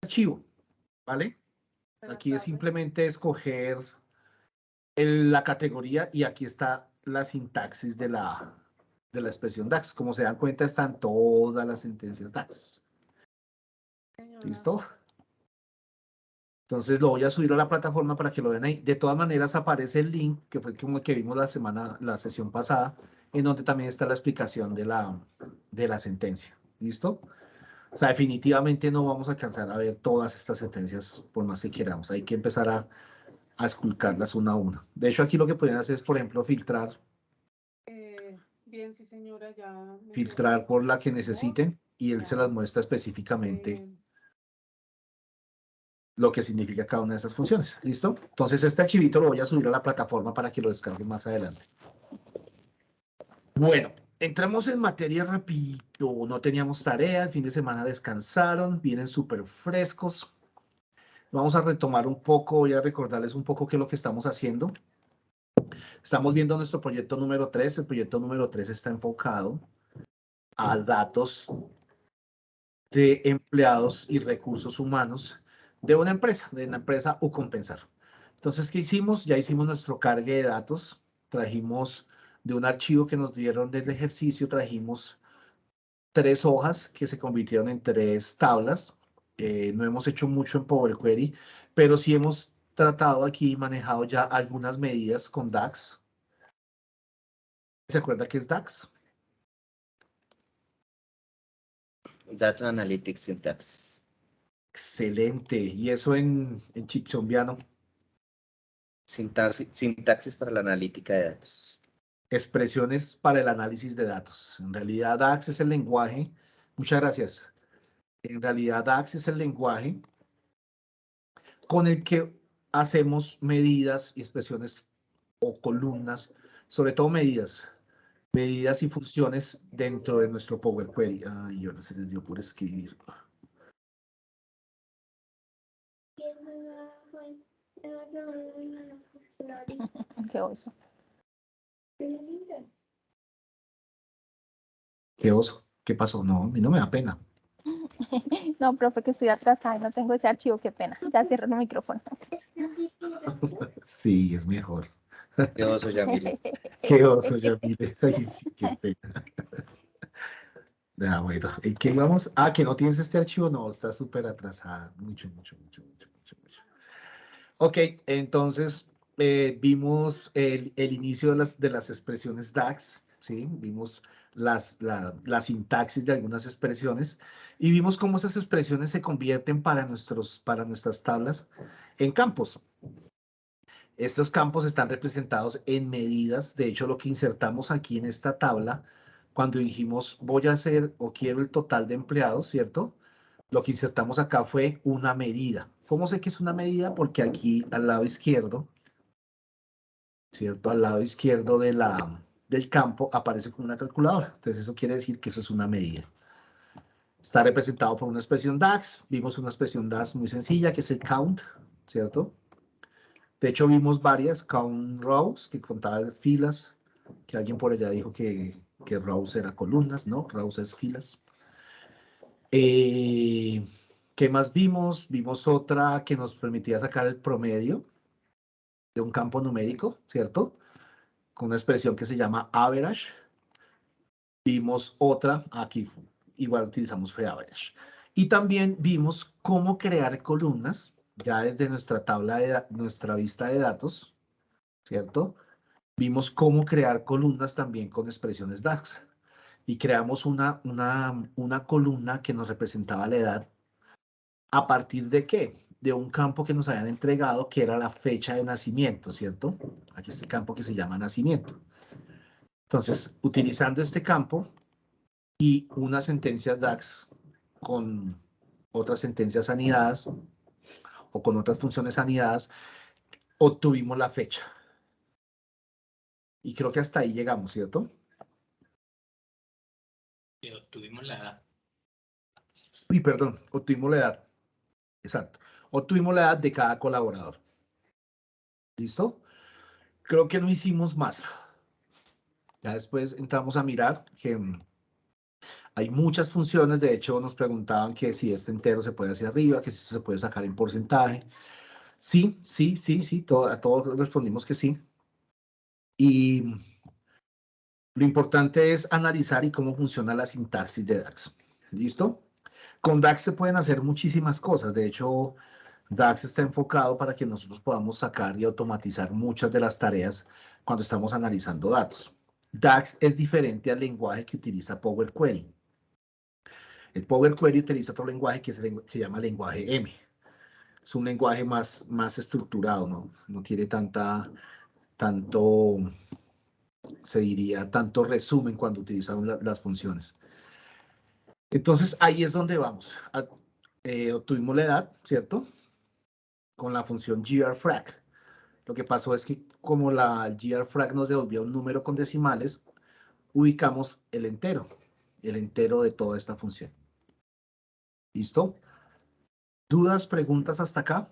archivo, ¿vale? Aquí es simplemente escoger la categoría y aquí está la sintaxis de la expresión DAX. Como se dan cuenta, están todas las sentencias DAX. ¿Listo? Entonces lo voy a subir a la plataforma para que lo vean ahí. De todas maneras aparece el link, que fue como el que vimos la sesión pasada, en donde también está la explicación de la sentencia. ¿Listo? O sea, definitivamente no vamos a alcanzar a ver todas estas sentencias por más que queramos. Hay que empezar a esculcarlas una a una. De hecho, aquí lo que pueden hacer es, por ejemplo, filtrar. Bien, sí, señora, ya. Filtrar por la que necesiten y él se las muestra específicamente lo que significa cada una de esas funciones. ¿Listo? Entonces este archivito lo voy a subir a la plataforma para que lo descarguen más adelante. Bueno, entramos en materia rapidito. No teníamos tarea, el fin de semana descansaron, vienen súper frescos. Vamos a retomar un poco, voy a recordarles un poco qué es lo que estamos haciendo. Estamos viendo nuestro proyecto número 3. El proyecto número 3 está enfocado a datos de empleados y recursos humanos de una empresa Ucompensar. Entonces, ¿qué hicimos? Ya hicimos nuestro cargue de datos, trajimos de un archivo que nos dieron del ejercicio, trajimos 3 hojas que se convirtieron en 3 tablas. No hemos hecho mucho en Power Query, pero sí hemos tratado aquí y manejado ya algunas medidas con DAX. ¿Se acuerda qué es DAX? Data Analytics Syntax. Excelente. ¿Y eso en chipchombiano? Sintaxis para la analítica de datos. Expresiones para el análisis de datos. En realidad, DAX es el lenguaje. Muchas gracias. En realidad, DAX es el lenguaje con el que hacemos medidas y expresiones o columnas, sobre todo medidas y funciones dentro de nuestro Power Query. Ay, ahora se les dio por escribir. Qué oso. ¿Qué oso? ¿Qué pasó? No, a mí no me da pena. No, profe, que estoy atrasada y no tengo ese archivo, qué pena. Ya cierro el micrófono. Sí, es mejor. Qué oso, Yamile. Qué oso, ya mire. Ay, sí, qué pena. Ya, bueno, ¿en qué vamos? Que no tienes este archivo. No, está súper atrasada. Mucho. Ok, entonces vimos el inicio de las expresiones DAX, ¿sí? Vimos la sintaxis de algunas expresiones y vimos cómo esas expresiones se convierten para nuestras tablas en campos. Estos campos están representados en medidas. De hecho, lo que insertamos aquí en esta tabla, cuando dijimos voy a hacer o quiero el total de empleados, ¿cierto? Lo que insertamos acá fue una medida. ¿Cómo sé que es una medida? Porque aquí al lado izquierdo, ¿cierto? Al lado izquierdo del campo aparece como una calculadora. Entonces eso quiere decir que eso es una medida. Está representado por una expresión DAX. Vimos una expresión DAX muy sencilla que es el count, ¿cierto? De hecho vimos varias, count rows, que contaba las filas, que alguien por allá dijo que rows era columnas, ¿no? Rows es filas. ¿Qué más vimos? Vimos otra que nos permitía sacar el promedio de un campo numérico, ¿cierto? Con una expresión que se llama average. Vimos otra, aquí igual utilizamos fue average. Y también vimos cómo crear columnas, ya desde nuestra nuestra vista de datos, ¿cierto? Vimos cómo crear columnas también con expresiones DAX. Y creamos una columna que nos representaba la edad. ¿A partir de qué? De un campo que nos habían entregado, que era la fecha de nacimiento, ¿cierto? Aquí está el campo que se llama nacimiento. Entonces, utilizando este campo y una sentencia DAX con otras sentencias anidadas o con otras funciones anidadas, obtuvimos la fecha. Y creo que hasta ahí llegamos, ¿cierto? Y obtuvimos la edad. Uy, perdón, obtuvimos la edad. Exacto. Obtuvimos la edad de cada colaborador. ¿Listo? Creo que no hicimos más. Ya después entramos a mirar que Hay muchas funciones, de hecho nos preguntaban que si este entero se puede hacia arriba, que si se puede sacar en porcentaje. Sí, sí, sí, sí, a todos respondimos que sí. Y lo importante es analizar y cómo funciona la sintaxis de DAX. ¿Listo? Con DAX se pueden hacer muchísimas cosas. De hecho, DAX está enfocado para que nosotros podamos sacar y automatizar muchas de las tareas cuando estamos analizando datos. DAX es diferente al lenguaje que utiliza Power Query. El Power Query utiliza otro lenguaje que se llama lenguaje M. Es un lenguaje más estructurado, ¿no? No tiene tanto, se diría, tanto resumen cuando utilizamos las funciones. Entonces, ahí es donde vamos. Obtuvimos la edad, ¿cierto? Con la función grfrag. Lo que pasó es que como la grfrag nos devolvió un número con decimales, ubicamos el entero de toda esta función. ¿Listo? ¿Dudas, preguntas hasta acá?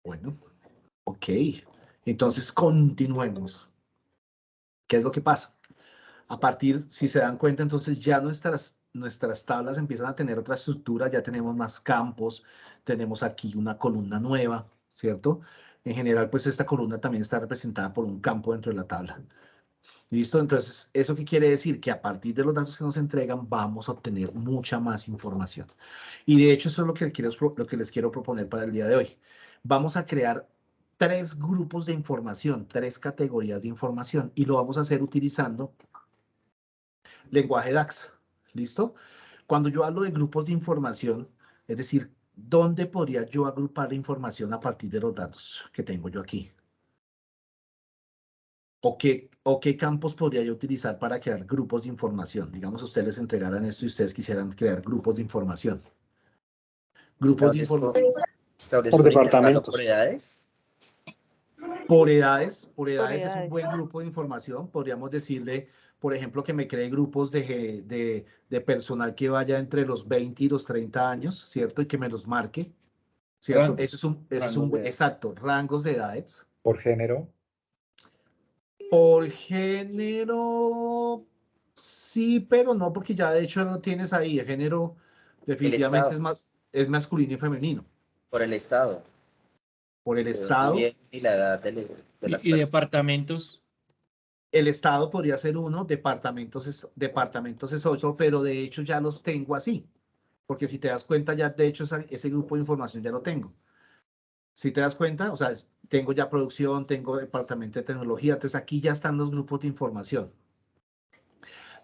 Bueno, ok. Entonces continuemos. ¿Qué es lo que pasa? A partir, si se dan cuenta, entonces ya nuestras tablas empiezan a tener otra estructura, ya tenemos más campos, tenemos aquí una columna nueva, ¿cierto? En general, pues esta columna también está representada por un campo dentro de la tabla. ¿Listo? Entonces, ¿eso qué quiere decir? Que a partir de los datos que nos entregan vamos a obtener mucha más información. Y de hecho, eso es lo que les quiero proponer para el día de hoy. Vamos a crear 3 grupos de información, 3 categorías de información, y lo vamos a hacer utilizando lenguaje DAX. ¿Listo? Cuando yo hablo de grupos de información, es decir, ¿dónde podría yo agrupar la información a partir de los datos que tengo yo aquí? ¿O qué campos podría yo utilizar para crear grupos de información? Digamos, ustedes les entregaran esto y ustedes quisieran crear grupos de información. Grupos de información Establezco Por un intervalo departamentos. por edades. por edades. Por Por edades es un edades. buen grupo de información. Podríamos decirle, por ejemplo, que me cree grupos de personal que vaya entre los 20 y los 30 años, ¿cierto? Y que me los marque, ¿cierto? Rangos. Ese es un Rangos de edad. exacto, rangos de edades. Por género. Por género, sí, pero no, porque ya de hecho lo tienes ahí. El género El definitivamente estado. es masculino y femenino. Por el estado. Por el De dónde estado, viene y la edad de las Y personas. departamentos. el estado podría ser uno, departamentos es otro, pero de hecho ya los tengo así. Porque si te das cuenta, ya de hecho ese grupo de información ya lo tengo. Si te das cuenta, o sea, tengo ya producción, tengo departamento de tecnología, entonces aquí ya están los grupos de información.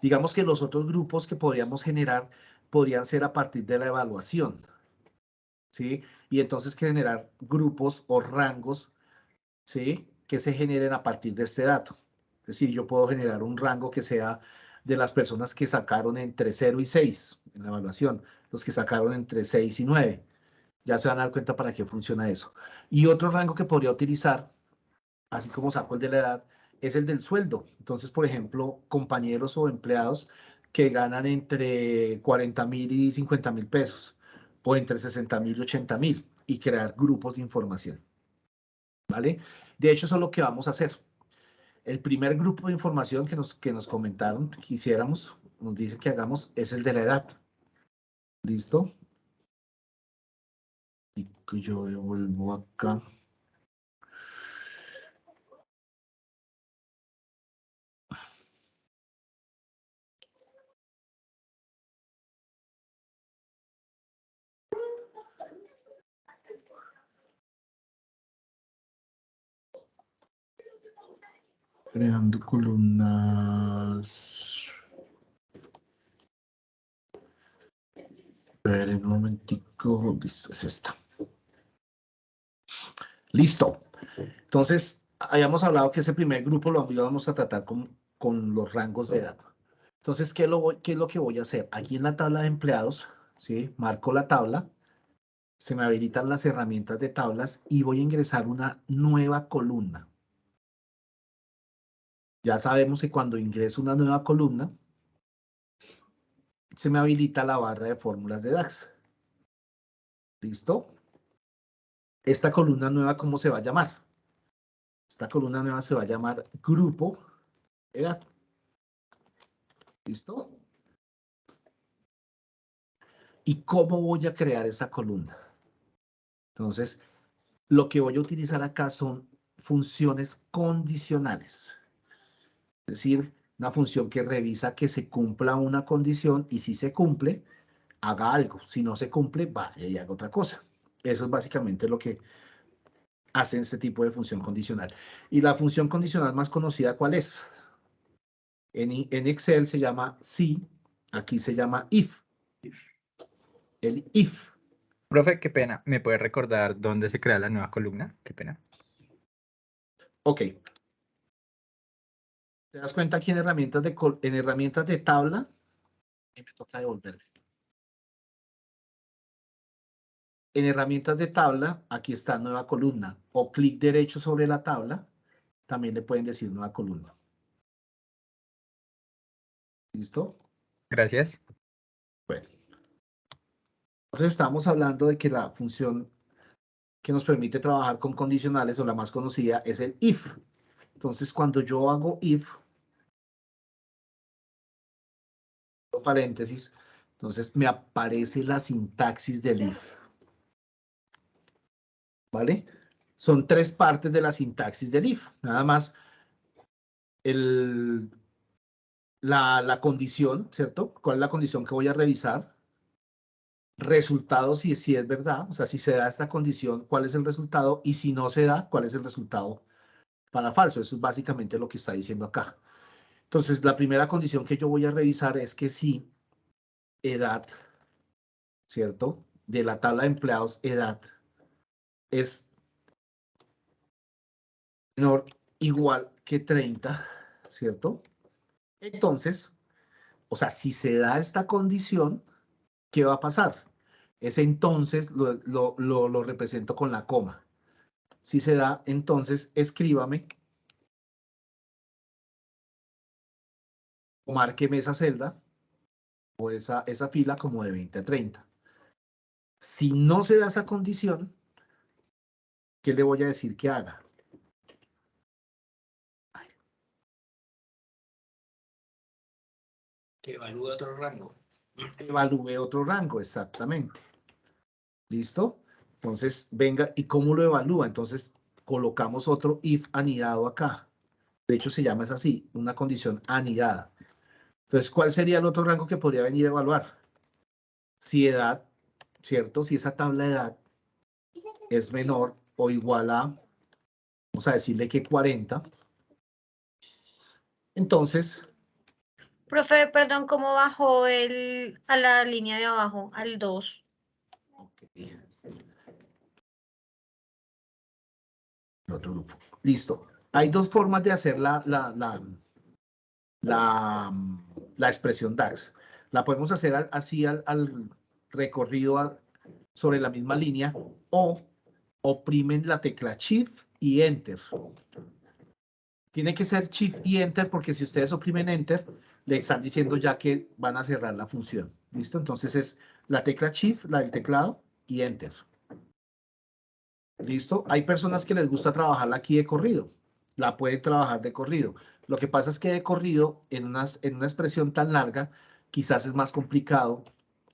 Digamos que los otros grupos que podríamos generar podrían ser a partir de la evaluación, ¿sí? Y entonces generar grupos o rangos, ¿sí? Que se generen a partir de este dato. Es decir, yo puedo generar un rango que sea de las personas que sacaron entre 0 y 6 en la evaluación, los que sacaron entre 6 y 9. Ya se van a dar cuenta para qué funciona eso. Y otro rango que podría utilizar, así como saco el de la edad, es el del sueldo. Entonces, por ejemplo, compañeros o empleados que ganan entre 40.000 y 50.000 pesos, o entre 60.000 y 80.000, y crear grupos de información. ¿Vale? De hecho, eso es lo que vamos a hacer. El primer grupo de información que nos comentaron que hiciéramos, nos dicen que hagamos, es el de la edad. ¿Listo? Y yo vuelvo acá. Creando columnas. Esperen un momentico. Listo, es esta. Listo. Entonces, habíamos hablado que ese primer grupo lo íbamos a tratar con los rangos de edad. Entonces, ¿qué es lo que voy a hacer? Aquí en la tabla de empleados, ¿sí? Marco la tabla, se me habilitan las herramientas de tablas y voy a ingresar una nueva columna. Ya sabemos que cuando ingreso una nueva columna, se me habilita la barra de fórmulas de DAX. ¿Listo? Esta columna nueva, ¿cómo se va a llamar? Esta columna nueva se va a llamar grupo edad. ¿Listo? ¿Y cómo voy a crear esa columna? Entonces, lo que voy a utilizar acá son funciones condicionales. Es decir, una función que revisa que se cumpla una condición y si se cumple, haga algo. Si no se cumple, vaya y haga otra cosa. Eso es básicamente lo que hace este tipo de función condicional. Y la función condicional más conocida, ¿cuál es? En Excel se llama si, aquí se llama if. El if. Profe, qué pena. ¿Me puede recordar dónde se crea la nueva columna? Qué pena. Ok. ¿Te das cuenta aquí en herramientas de tabla? Y me toca devolverme. En herramientas de tabla, aquí está nueva columna. O clic derecho sobre la tabla, también le pueden decir nueva columna. ¿Listo? Gracias. Bueno. Entonces estamos hablando de que la función que nos permite trabajar con condicionales o la más conocida es el if. Entonces cuando yo hago if, paréntesis, entonces me aparece la sintaxis del if. ¿Vale? Son tres partes de la sintaxis del if. Nada más la condición, ¿cierto? ¿Cuál es la condición que voy a revisar? Resultado si es verdad, o sea, si se da esta condición, ¿cuál es el resultado? Y si no se da, ¿cuál es el resultado para falso? Eso es básicamente lo que está diciendo acá. Entonces, la primera condición que yo voy a revisar es que si edad, ¿cierto? De la tabla de empleados, edad es menor igual que 30, ¿cierto? Entonces, o sea, si se da esta condición, ¿qué va a pasar? Ese entonces lo represento con la coma. Si se da, entonces escríbame o márqueme esa celda o esa fila como de 20 a 30. Si no se da esa condición, ¿qué le voy a decir que haga? Que evalúe otro rango. Evalúe otro rango, exactamente. ¿Listo? Entonces, venga, ¿y cómo lo evalúa? Entonces, colocamos otro if anidado acá. De hecho, se llama así, una condición anidada. Entonces, ¿cuál sería el otro rango que podría venir a evaluar? Si edad, ¿cierto? Si esa tabla de edad es menor o igual a, vamos a decirle que 40. Entonces, Profe, perdón, ¿cómo bajó a la línea de abajo, al 2? okay. Otro grupo. Listo. Hay dos formas de hacer la expresión DAX. La podemos hacer así al recorrido sobre la misma línea o oprimen la tecla Shift y Enter. Tiene que ser Shift y Enter porque si ustedes oprimen Enter, le están diciendo ya que van a cerrar la función. ¿Listo? Entonces es la tecla Shift, la del teclado, y Enter. ¿Listo? Hay personas que les gusta trabajarla aquí de corrido. La pueden trabajar de corrido. Lo que pasa es que de corrido, en una expresión tan larga, quizás es más complicado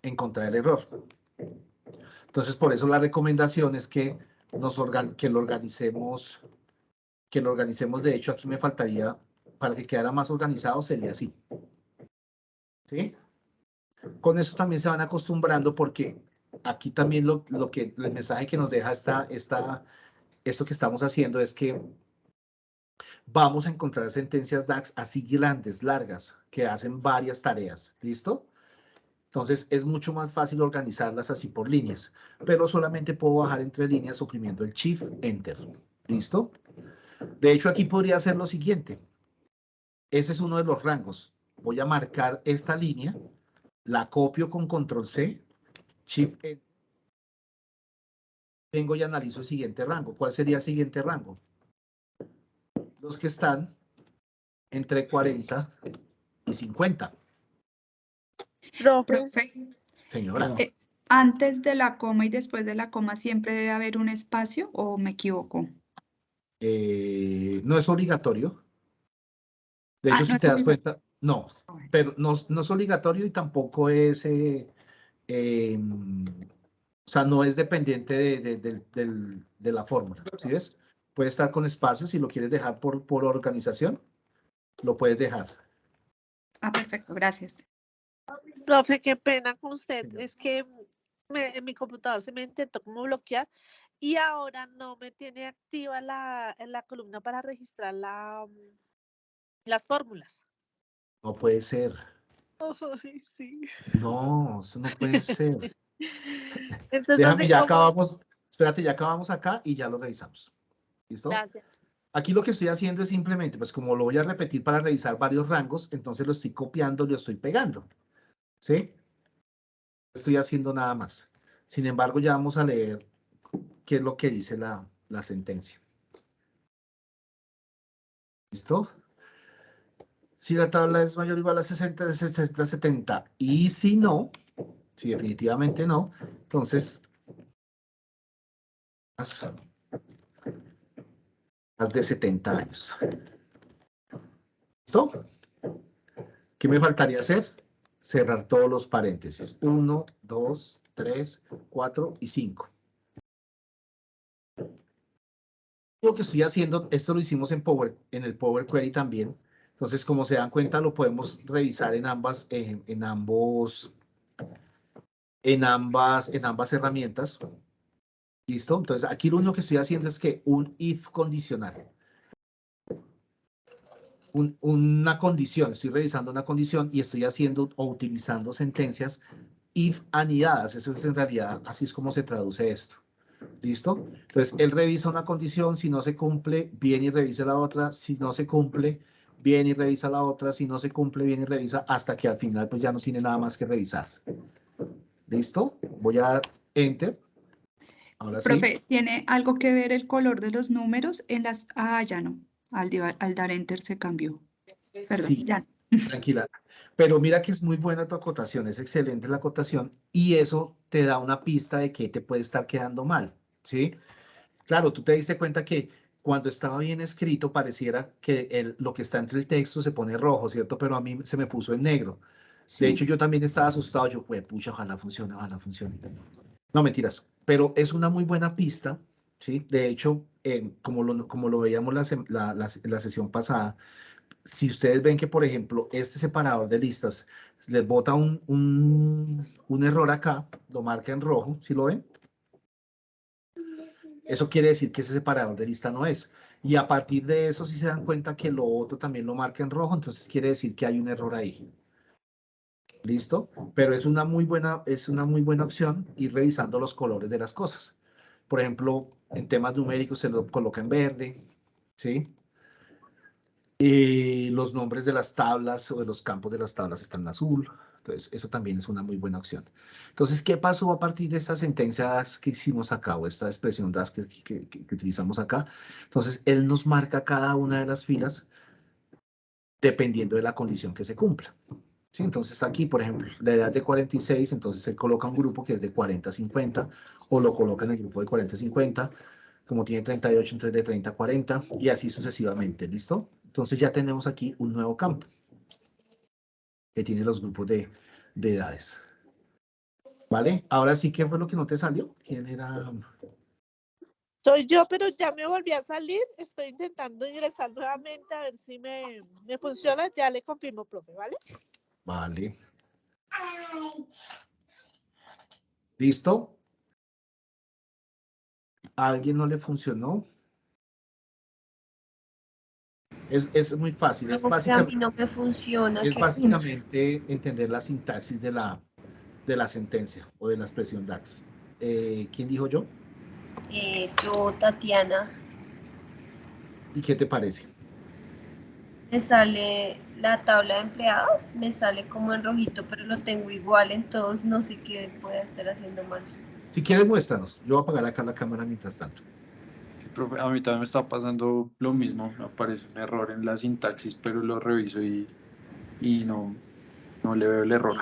encontrar el error. Entonces, por eso la recomendación es que lo organicemos. De hecho, aquí me faltaría, para que quedara más organizado, sería así. ¿Sí? Con eso también se van acostumbrando porque aquí también el mensaje que nos deja esto que estamos haciendo es que vamos a encontrar sentencias DAX así grandes, largas, que hacen varias tareas. ¿Listo? Entonces es mucho más fácil organizarlas así por líneas, pero solamente puedo bajar entre líneas oprimiendo el Shift Enter. ¿Listo? De hecho, aquí podría hacer lo siguiente. Ese es uno de los rangos. Voy a marcar esta línea, la copio con Control C, Shift Enter. Vengo y analizo el siguiente rango. ¿Cuál sería el siguiente rango? Los que están entre 40 y 50. Profe, Señora. antes de la coma y después de la coma siempre debe haber un espacio, ¿o me equivoco? No es obligatorio. De hecho, no si es te das obligatorio. cuenta, no, pero no es obligatorio y tampoco es, o sea, no es dependiente de la fórmula, ¿sí ves? Puede estar con espacios, si lo quieres dejar por organización, lo puedes dejar. Perfecto, gracias. Profe, qué pena con usted. Señor. Es que en mi computador se me intentó como bloquear y ahora no me tiene activa en la columna para registrar las fórmulas. No puede ser. Ay, sí. No, eso no puede ser. Entonces, no Déjame, sé ya cómo. acabamos. Espérate, ya acabamos acá y ya lo revisamos. ¿Listo? Gracias. Aquí lo que estoy haciendo es simplemente, pues como lo voy a repetir para revisar varios rangos, entonces lo estoy copiando, lo estoy pegando. ¿Sí? No estoy haciendo nada más. Sin embargo, ya vamos a leer qué es lo que dice la sentencia. ¿Listo? Si la tabla es mayor o igual a 60, de 60 a 70. Y si no, si definitivamente no, entonces más de 70 años. ¿Listo? ¿Qué me faltaría hacer? Cerrar todos los paréntesis. 1, 2, 3, 4 y 5. Lo que estoy haciendo, esto lo hicimos en el Power Query también. Entonces, como se dan cuenta, lo podemos revisar en ambas herramientas. ¿Listo? Entonces, aquí lo único que estoy haciendo es que un if condicional. Una condición, estoy revisando una condición y estoy haciendo o utilizando sentencias if anidadas. Eso es en realidad, así es como se traduce esto. ¿Listo? Entonces, él revisa una condición, si no se cumple, viene y revisa la otra, si no se cumple, viene y revisa la otra, si no se cumple, viene y revisa, hasta que al final pues ya no tiene nada más que revisar. ¿Listo? Voy a dar Enter. Ahora sí. Profe, ¿tiene algo que ver el color de los números en las... ya no. Al dar Enter se cambió. Perdón, Sí, ya. tranquila. Pero mira que es muy buena tu acotación, es excelente la acotación y eso te da una pista de que te puede estar quedando mal, ¿sí? Claro, tú te diste cuenta que cuando estaba bien escrito pareciera que lo que está entre el texto se pone rojo, ¿cierto? Pero a mí se me puso en negro. De hecho, Sí. yo también estaba asustado. Yo, pucha, ojalá funcione, ojalá funcione. No, mentiras. Pero es una muy buena pista, ¿sí? De hecho, como lo veíamos la sesión pasada, si ustedes ven que, por ejemplo, este separador de listas les bota un error acá, lo marca en rojo, ¿sí lo ven? Eso quiere decir que ese separador de lista no es. Y a partir de eso, si se dan cuenta que lo otro también lo marca en rojo, entonces quiere decir que hay un error ahí. ¿Listo? Pero es una muy buena opción ir revisando los colores de las cosas. Por ejemplo, en temas numéricos se lo coloca en verde, ¿sí? Los nombres de las tablas o de los campos de las tablas están en azul. Entonces, eso también es una muy buena opción. Entonces, ¿qué pasó a partir de estas sentencias que hicimos acá o esta expresión DAS que utilizamos acá? Entonces, él nos marca cada una de las filas dependiendo de la condición que se cumpla. ¿Sí? Entonces, aquí, por ejemplo, la edad de 46, entonces él coloca un grupo que es de 40 a 50 o lo coloca en el grupo de 40 a 50. Como tiene 38, entonces de 30 a 40 y así sucesivamente. ¿Listo? Entonces ya tenemos aquí un nuevo campo que tiene los grupos de edades. ¿Vale? Ahora sí, ¿qué fue lo que no te salió? ¿Quién era? Soy yo, pero ya me volví a salir. Estoy intentando ingresar nuevamente a ver si me funciona. Ya le confirmo, profe, ¿vale? Vale. ¿Listo? ¿A alguien no le funcionó? Es muy fácil. Es Profe, a mí básicamente, no me funciona. es Qué pena. básicamente entender la sintaxis de la sentencia o de la expresión DAX. ¿Quién dijo yo? Yo, Tatiana, ¿Y qué te parece? me sale la tabla de empleados, me sale como en rojito, pero lo tengo igual en todos. No sé qué pueda estar haciendo mal. Si quieres, muéstranos. Yo voy a apagar acá la cámara mientras tanto. Profe, a mí también me está pasando lo mismo, me aparece un error en la sintaxis, pero lo reviso y no le veo el error.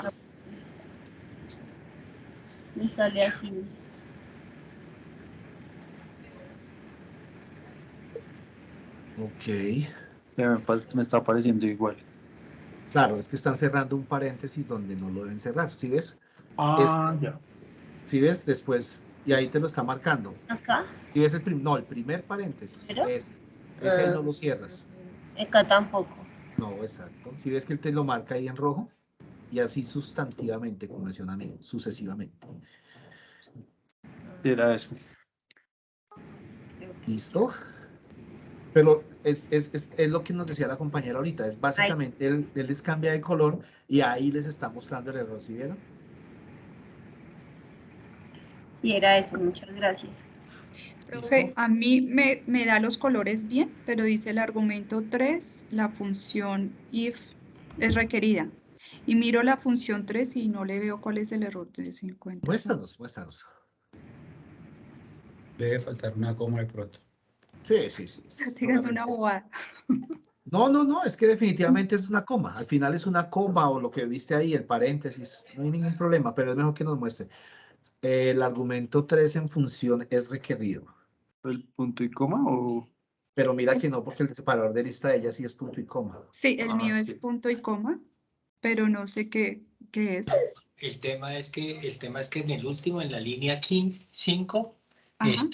Me sale así. Ok. Ya me está pareciendo igual. Claro, es que están cerrando un paréntesis donde no lo deben cerrar. ¿Sí ves? Ah, ya. ¿Sí ves? Después, y ahí te lo está marcando. ¿Acá? ¿Sí ves no, el primer paréntesis. ¿Pero? Ese ahí no lo cierras. Acá tampoco. No, exacto. ¿Sí ves que él te lo marca ahí en rojo? Y así sustantivamente, como decía un amigo, sucesivamente. Era eso. Creo que ¿Listo? Pero es lo que nos decía la compañera ahorita. Es básicamente, él les cambia de color y ahí les está mostrando el error. ¿Sí vieron? sí, era eso. Muchas gracias. Profe, a mí me da los colores bien, pero dice el argumento 3, la función if es requerida. Y miro la función 3 y no le veo cuál es el error de 50. Muéstranos. Debe faltar una coma de pronto. Sí. Digas una Solamente. bobada. No, es que definitivamente es una coma. Al final es una coma o lo que viste ahí, el paréntesis. No hay ningún problema, pero es mejor que nos muestre. El argumento 3 en función es requerido. ¿El punto y coma o...? Pero mira que no, porque el separador de lista de ella sí es punto y coma. Sí, el Ah, mío es sí. punto y coma, pero no sé qué es. El tema es que en el último, en la línea 5, Ajá.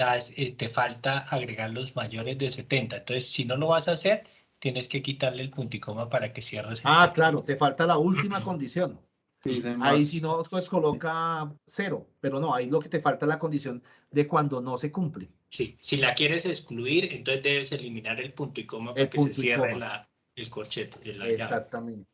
te falta agregar los mayores de 70. Entonces, si no lo vas a hacer, tienes que quitarle el punto y coma para que cierres el Ah, texto. claro, te falta la última condición. Sí, dice Ahí más. si no, pues coloca 0, pero no, ahí lo que te falta es la condición de cuando no se cumple. Sí, si la quieres excluir, entonces debes eliminar el punto y coma para El que se punto y cierre coma. el corchete, la llave. Exactamente.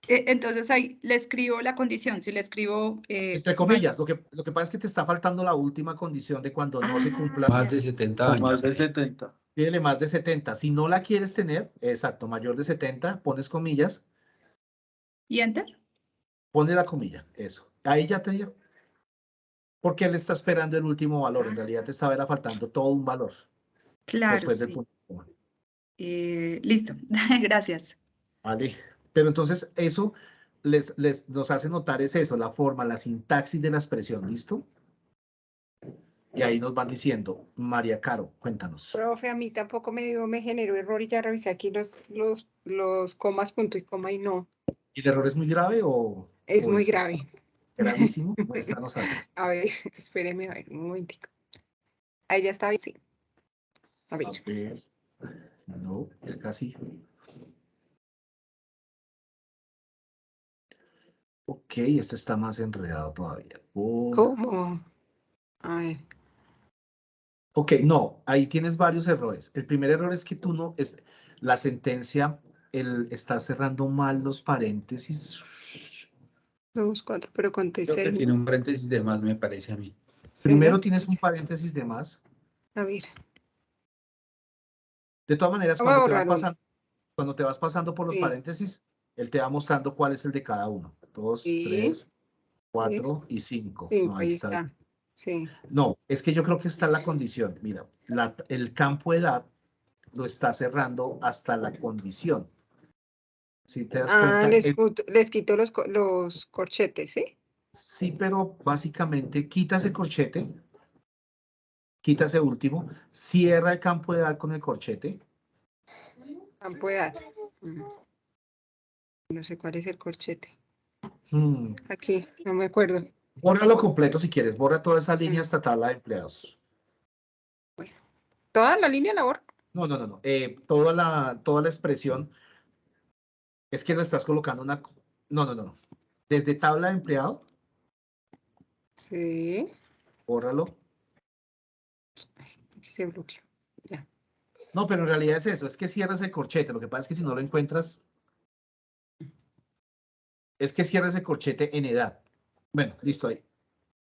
Entonces ahí le escribo la condición. Si le escribo... Entre comillas, lo que pasa es que te está faltando la última condición de cuando no se cumpla. Más de 70 O más años. de 70. Tiene más de 70. Si no la quieres tener, exacto, mayor de 70, pones comillas, ¿Y enter? pone la comilla, eso. Ahí ya te dio. Porque él está esperando el último valor. En realidad te estaba faltando todo un valor. Claro, Después del sí. punto y coma. Listo. Gracias. Vale. Pero entonces eso nos hace notar es eso, la forma, la sintaxis de la expresión, ¿listo? Y ahí nos van diciendo, María Caro, cuéntanos. Profe, a mí tampoco me generó error y ya revisé aquí los comas, punto y coma y no. ¿Y el error es muy grave o Es muy es grave. gravísimo? Muéstranos a ver. A ver, espéreme, a ver, un momentico. Ahí ya está bien, sí. A ver. A ver. No, ya casi. Ok, este está más enredado todavía. ¿Cómo? A ver. Ok, no, ahí tienes varios errores. El primer error es que tú no, la sentencia, está cerrando mal los paréntesis. 2, 4, pero conté Creo que 6. tiene un paréntesis de más, me parece a mí. Primero tienes un paréntesis de más. A ver. De todas maneras, Voy a borrar uno. cuando te vas pasando por los Sí. paréntesis, él te va mostrando cuál es el de cada uno. 2, Sí. 3, 4 y 5. 5, No, ahí ahí está. está. Sí. No, es que yo creo que está en la condición. Mira, el campo edad lo está cerrando hasta la condición. Si te das Ah, cuenta, les quito los corchetes, ¿sí? sí, pero básicamente quita ese corchete, quita ese último, cierra el campo de edad con el corchete. Campo de edad. No sé cuál es el corchete. Aquí, no me acuerdo. Bórralo completo si quieres, borra toda esa línea hasta tabla de empleados. Bueno, ¿toda la línea la borro? No. Toda la expresión es que lo estás colocando una. No. Desde tabla de empleado, Sí. bórralo. Aquí se bloqueó. Ya. No, pero en realidad es eso, es que cierras el corchete. Lo que pasa es que si no lo encuentras, es que cierras el corchete en edad. Bueno, listo ahí.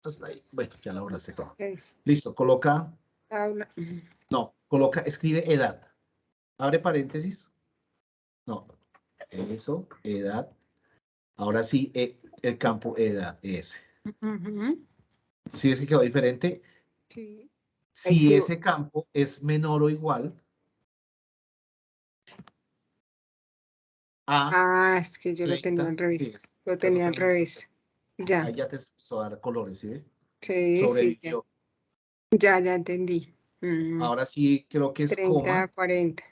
Hasta ahí. Bueno, ya la borraste todo. Listo, coloca. Tabla. No, escribe edad. Abre paréntesis. No, eso, edad. Ahora sí, el campo edad, ese. ¿Sí ves que quedó diferente? Sí. Si ese campo es menor o igual a... Ah, es que yo lo tenía al 30, revés. sí, Lo tenía al revés. Ya. Ahí ya te empezó a dar colores, ¿sí? Sí, Sobrevivió. sí. Ya entendí. Ahora sí creo que es 30 coma. a 40.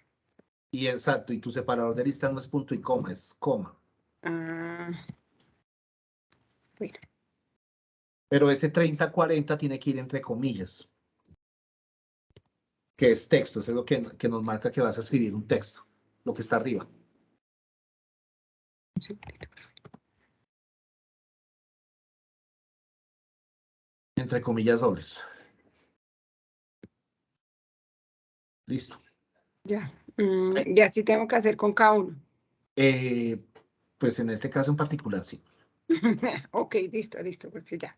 Y exacto, y tu separador de lista no es punto y coma, es coma. Ah, bueno, Pero ese 30-40 tiene que ir entre comillas, que es texto, eso es lo que nos marca que vas a escribir un texto, lo que está arriba. Entre comillas dobles. Listo. ya. Ya sí tengo que hacer con cada uno. Pues en este caso en particular, sí. Ok, listo, porque ya.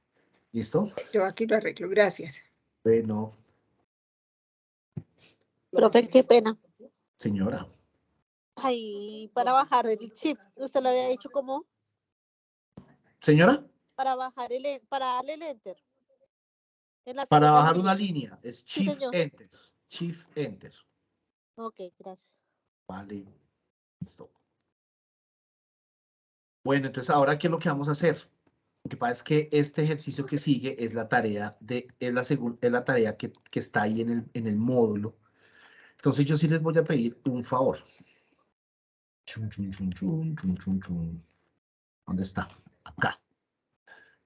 ¿Listo? Yo aquí lo arreglo, gracias. Bueno, Profe, qué pena. señora. Ahí, para bajar el chip, usted lo había dicho como Señora, para para darle el enter. En la para segunda bajar una línea. línea es Sí, Shift señor. Enter. Shift Enter. Ok, gracias. Vale. Listo. Bueno, entonces ahora, ¿qué es lo que vamos a hacer? Lo que pasa es que este ejercicio que sigue es la tarea es la tarea que está ahí en el módulo. Entonces yo sí les voy a pedir un favor. Chun, chun, chun, chun, chun, chun, chun. ¿Dónde está? Acá.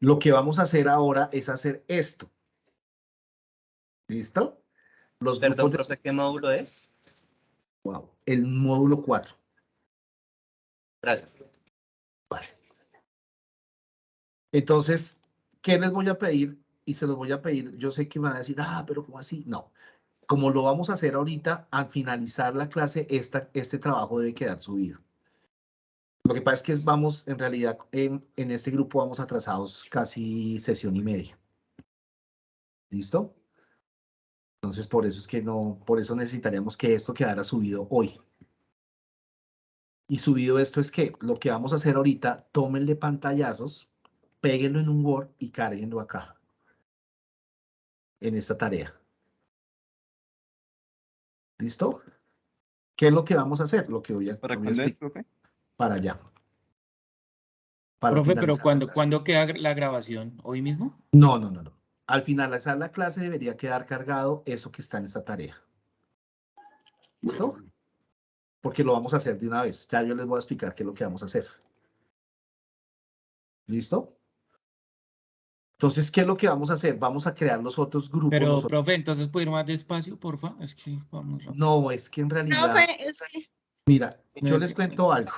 Lo que vamos a hacer ahora es hacer esto. ¿Listo? Los Perdón, grupos de... profe, ¿qué módulo es? Wow, el módulo 4. Gracias. Vale. Entonces, ¿qué les voy a pedir? Y se los voy a pedir, yo sé que me van a decir, pero ¿cómo así? No. Como lo vamos a hacer ahorita, al finalizar la clase, este trabajo debe quedar subido. Lo que pasa es que vamos, en realidad, en este grupo vamos atrasados casi sesión y media. ¿Listo? Entonces, por eso es que no, por eso necesitaríamos que esto quedara subido hoy. Y subido esto es que lo que vamos a hacer ahorita, tómenle pantallazos, péguenlo en un Word y cárguenlo acá, en esta tarea. ¿Listo? ¿Qué es lo que vamos a hacer? Lo que voy a ¿Para cuándo es, explicar. profe? Para allá. Para Profe, pero finalizar la clase. ¿cuándo queda la grabación? ¿Hoy mismo? No. Al finalizar la clase debería quedar cargado eso que está en esta tarea. ¿Listo? Porque lo vamos a hacer de una vez. Ya yo les voy a explicar qué es lo que vamos a hacer. ¿Listo? Entonces, ¿qué es lo que vamos a hacer? Vamos a crear los otros grupos. Pero, profe, entonces puedo ir más despacio, porfa. Es que vamos rápido. No, es que en realidad... Profe, es que... Mira, yo les cuento algo.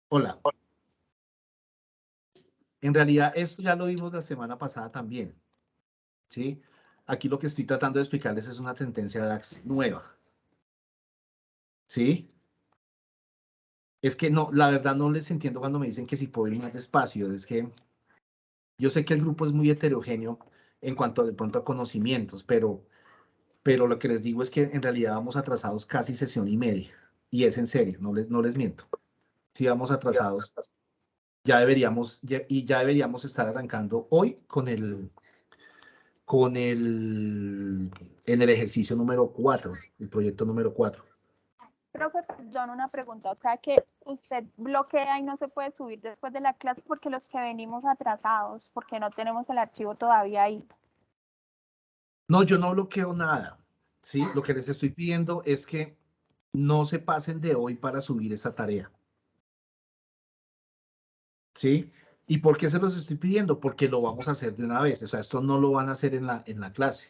Hola. En realidad, esto ya lo vimos la semana pasada también. ¿Sí? Aquí lo que estoy tratando de explicarles es una tendencia DAX nueva. ¿Sí? Es que no, la verdad no les entiendo cuando me dicen que si puedo ir más despacio. Es que yo sé que el grupo es muy heterogéneo en cuanto de pronto a conocimientos, pero lo que les digo es que en realidad vamos atrasados casi sesión y media. Y es en serio, no les miento. Si vamos atrasados, ya deberíamos estar arrancando hoy en el ejercicio número 4, el proyecto número 4. Profe, perdón, una pregunta. O sea que usted bloquea y no se puede subir después de la clase porque los que venimos atrasados, porque no tenemos el archivo todavía ahí. No, yo no bloqueo nada. ¿Sí? Lo que les estoy pidiendo es que no se pasen de hoy para subir esa tarea. ¿Sí? ¿Y por qué se los estoy pidiendo? Porque lo vamos a hacer de una vez. O sea, esto no lo van a hacer en la clase.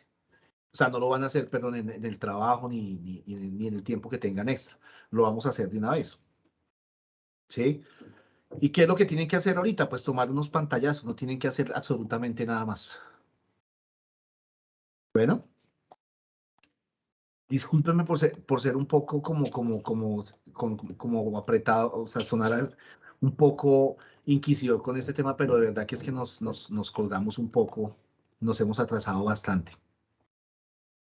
O sea, no lo van a hacer, perdón, en el trabajo ni en el tiempo que tengan extra. Lo vamos a hacer de una vez. ¿Sí? ¿Y qué es lo que tienen que hacer ahorita? Pues tomar unos pantallazos. No tienen que hacer absolutamente nada más. Bueno. Discúlpenme por ser un poco como apretado, o sea, sonar un poco inquisidor con este tema, pero de verdad que es que nos colgamos un poco, nos hemos atrasado bastante.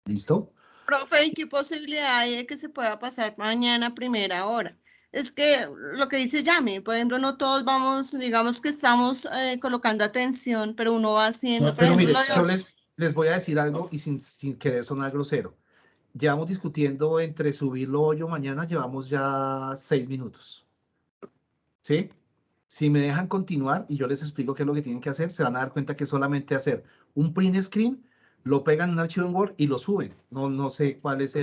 ¿Listo? Profe, ¿y qué posibilidad hay de que se pueda pasar mañana a primera hora? Es que lo que dice Yami, por ejemplo, no todos vamos, digamos que estamos colocando atención, pero uno va haciendo, No, por pero ejemplo, mire, lo de... yo les voy a decir algo y sin querer sonar grosero. Llevamos discutiendo entre subirlo hoy o mañana, llevamos ya 6 minutos. ¿Sí? Si me dejan continuar y yo les explico qué es lo que tienen que hacer, se van a dar cuenta que es solamente hacer un print screen, lo pegan en un archivo en Word y lo suben. No sé cuál es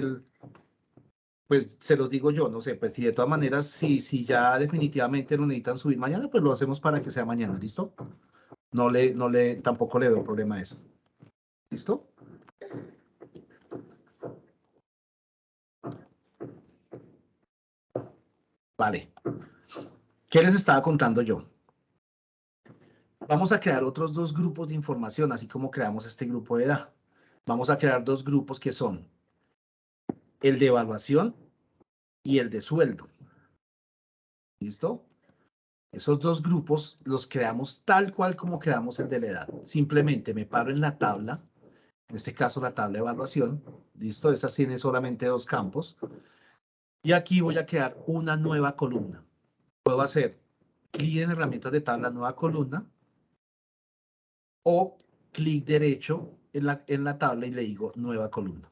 Pues se los digo yo, no sé, pues si de todas maneras, si ya definitivamente lo necesitan subir mañana, pues lo hacemos para que sea mañana, ¿listo? Tampoco le veo problema a eso. ¿Listo? Vale. ¿Qué les estaba contando yo? Vamos a crear otros dos grupos de información, así como creamos este grupo de edad. Vamos a crear dos grupos que son el de evaluación y el de sueldo. ¿Listo? Esos dos grupos los creamos tal cual como creamos el de la edad. Simplemente me paro en la tabla, en este caso la tabla de evaluación. ¿Listo? Esa tiene solamente dos campos. Y aquí voy a crear una nueva columna. Puedo hacer clic en herramientas de tabla, nueva columna, o clic derecho en la tabla y le digo nueva columna.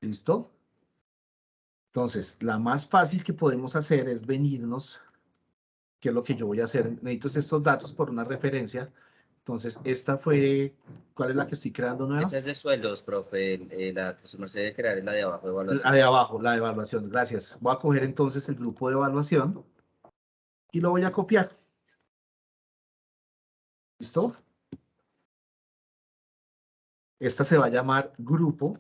¿Listo? Entonces, la más fácil que podemos hacer es venirnos, que es lo que yo voy a hacer. Necesito estos datos por una referencia. Entonces, esta fue, ¿cuál es la que estoy creando nueva? Esa es de sueldos, profe. La que se debe crear es la de abajo de La evaluación. de abajo, la de evaluación. Gracias. Voy a coger entonces el grupo de evaluación y lo voy a copiar. ¿Listo? Esta se va a llamar grupo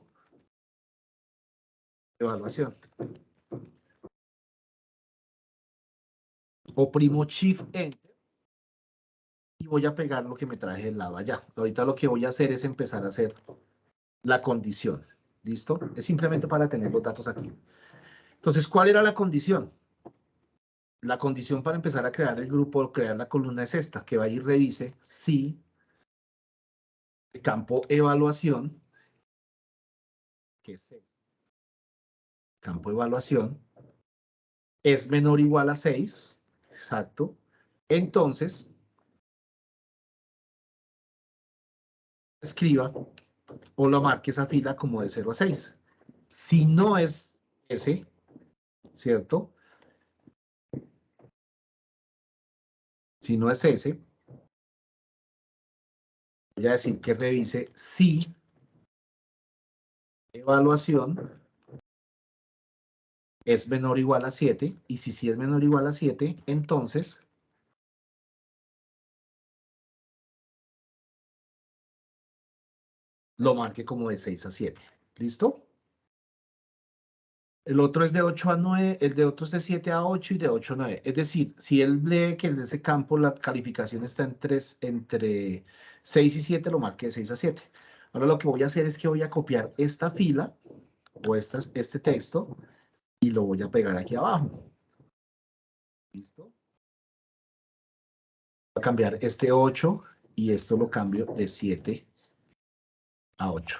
de evaluación. Oprimo Shift Enter y voy a pegar lo que me traje del lado allá. Ahorita lo que voy a hacer es empezar a hacer la condición. ¿Listo? Es simplemente para tener los datos aquí. Entonces, ¿cuál era la condición? La condición para empezar a crear el grupo, crear la columna es esta, que va y revise si el campo evaluación, que es el campo evaluación, es menor o igual a 6, exacto, entonces escriba o lo marque esa fila como de 0 a 6. Si no es ese, ¿cierto? Si no es ese, voy a decir que revise si evaluación es menor o igual a 7, y si sí es menor o igual a 7, entonces lo marque como de 6 a 7. ¿Listo? El otro es de 8 a 9, el de otro es de 7 a 8 y de 8 a 9. Es decir, si él lee que en ese campo la calificación está entre 6 y 7, lo marque de 6 a 7. Ahora lo que voy a hacer es que voy a copiar esta fila o este texto y lo voy a pegar aquí abajo. ¿Listo? Voy a cambiar este 8 y esto lo cambio de 7 a 8.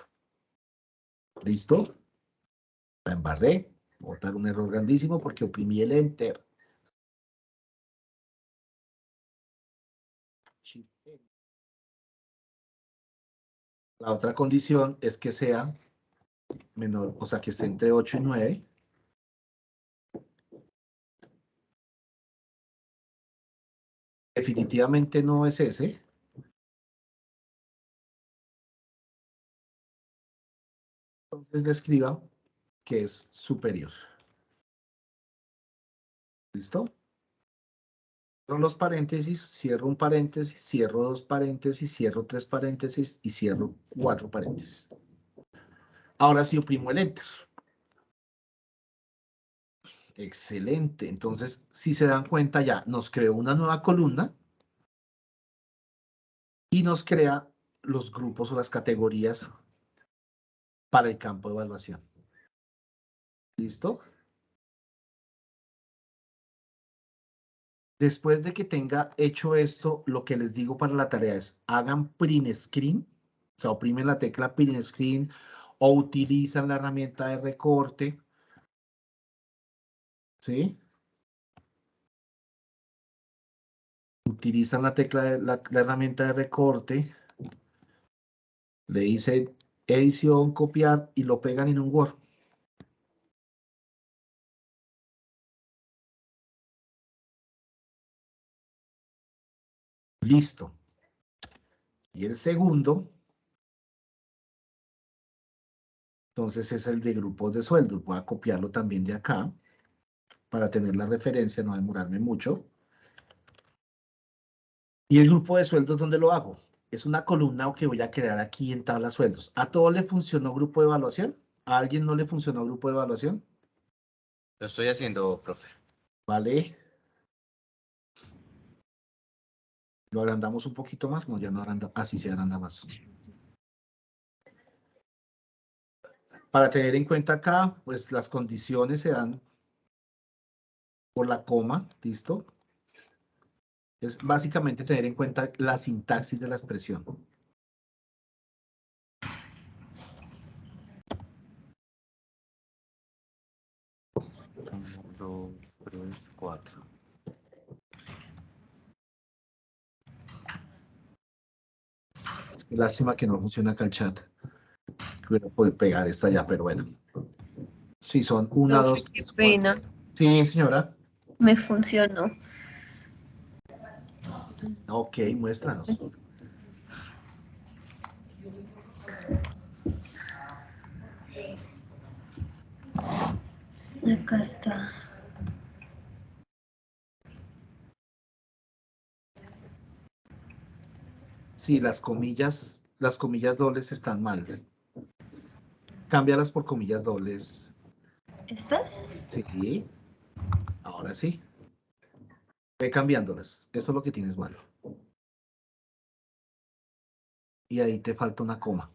¿Listo? La embarré. Voy a dar un error grandísimo porque oprimí el Enter. La otra condición es que sea menor, o sea, que esté entre 8 y 9. Definitivamente no es ese. Entonces le escriba que es superior. ¿Listo? Cierro los paréntesis, cierro un paréntesis, cierro dos paréntesis, cierro tres paréntesis y cierro cuatro paréntesis. Ahora sí oprimo el Enter. Excelente. Entonces, si se dan cuenta ya, nos creó una nueva columna y nos crea los grupos o las categorías para el campo de evaluación. ¿Listo? Después de que tenga hecho esto, lo que les digo para la tarea es, hagan print screen, o sea, oprimen la tecla print screen o utilizan la herramienta de recorte, ¿sí? Utilizan la tecla de la herramienta de recorte, le dicen edición, copiar y lo pegan en un Word. Listo. Y el segundo Entonces es el de grupos de sueldos. Voy a copiarlo también de acá para tener la referencia, no demorarme mucho. ¿Y el grupo de sueldos dónde lo hago? Es una columna que voy a crear aquí en tabla sueldos. ¿A todos le funcionó grupo de evaluación? ¿A alguien no le funcionó grupo de evaluación? Lo estoy haciendo, profe. Vale. Lo agrandamos un poquito más, no, ya no agranda, así se agranda más. Para tener en cuenta acá, pues las condiciones se dan por la coma, ¿listo? Es básicamente tener en cuenta la sintaxis de la expresión. Uno, dos, tres, cuatro. Lástima que no funciona acá el chat. Hubiera podido pegar esta ya, pero bueno. Sí, son una, Profe, dos, qué tres, cuatro. pena. Sí, señora. Me funcionó. Ok, muéstranos. Acá está. Sí, las comillas dobles están mal. Cámbialas por comillas dobles. ¿Estas? Sí. Ahora sí. Ve cambiándolas. Eso es lo que tienes mal. Y ahí te falta una coma.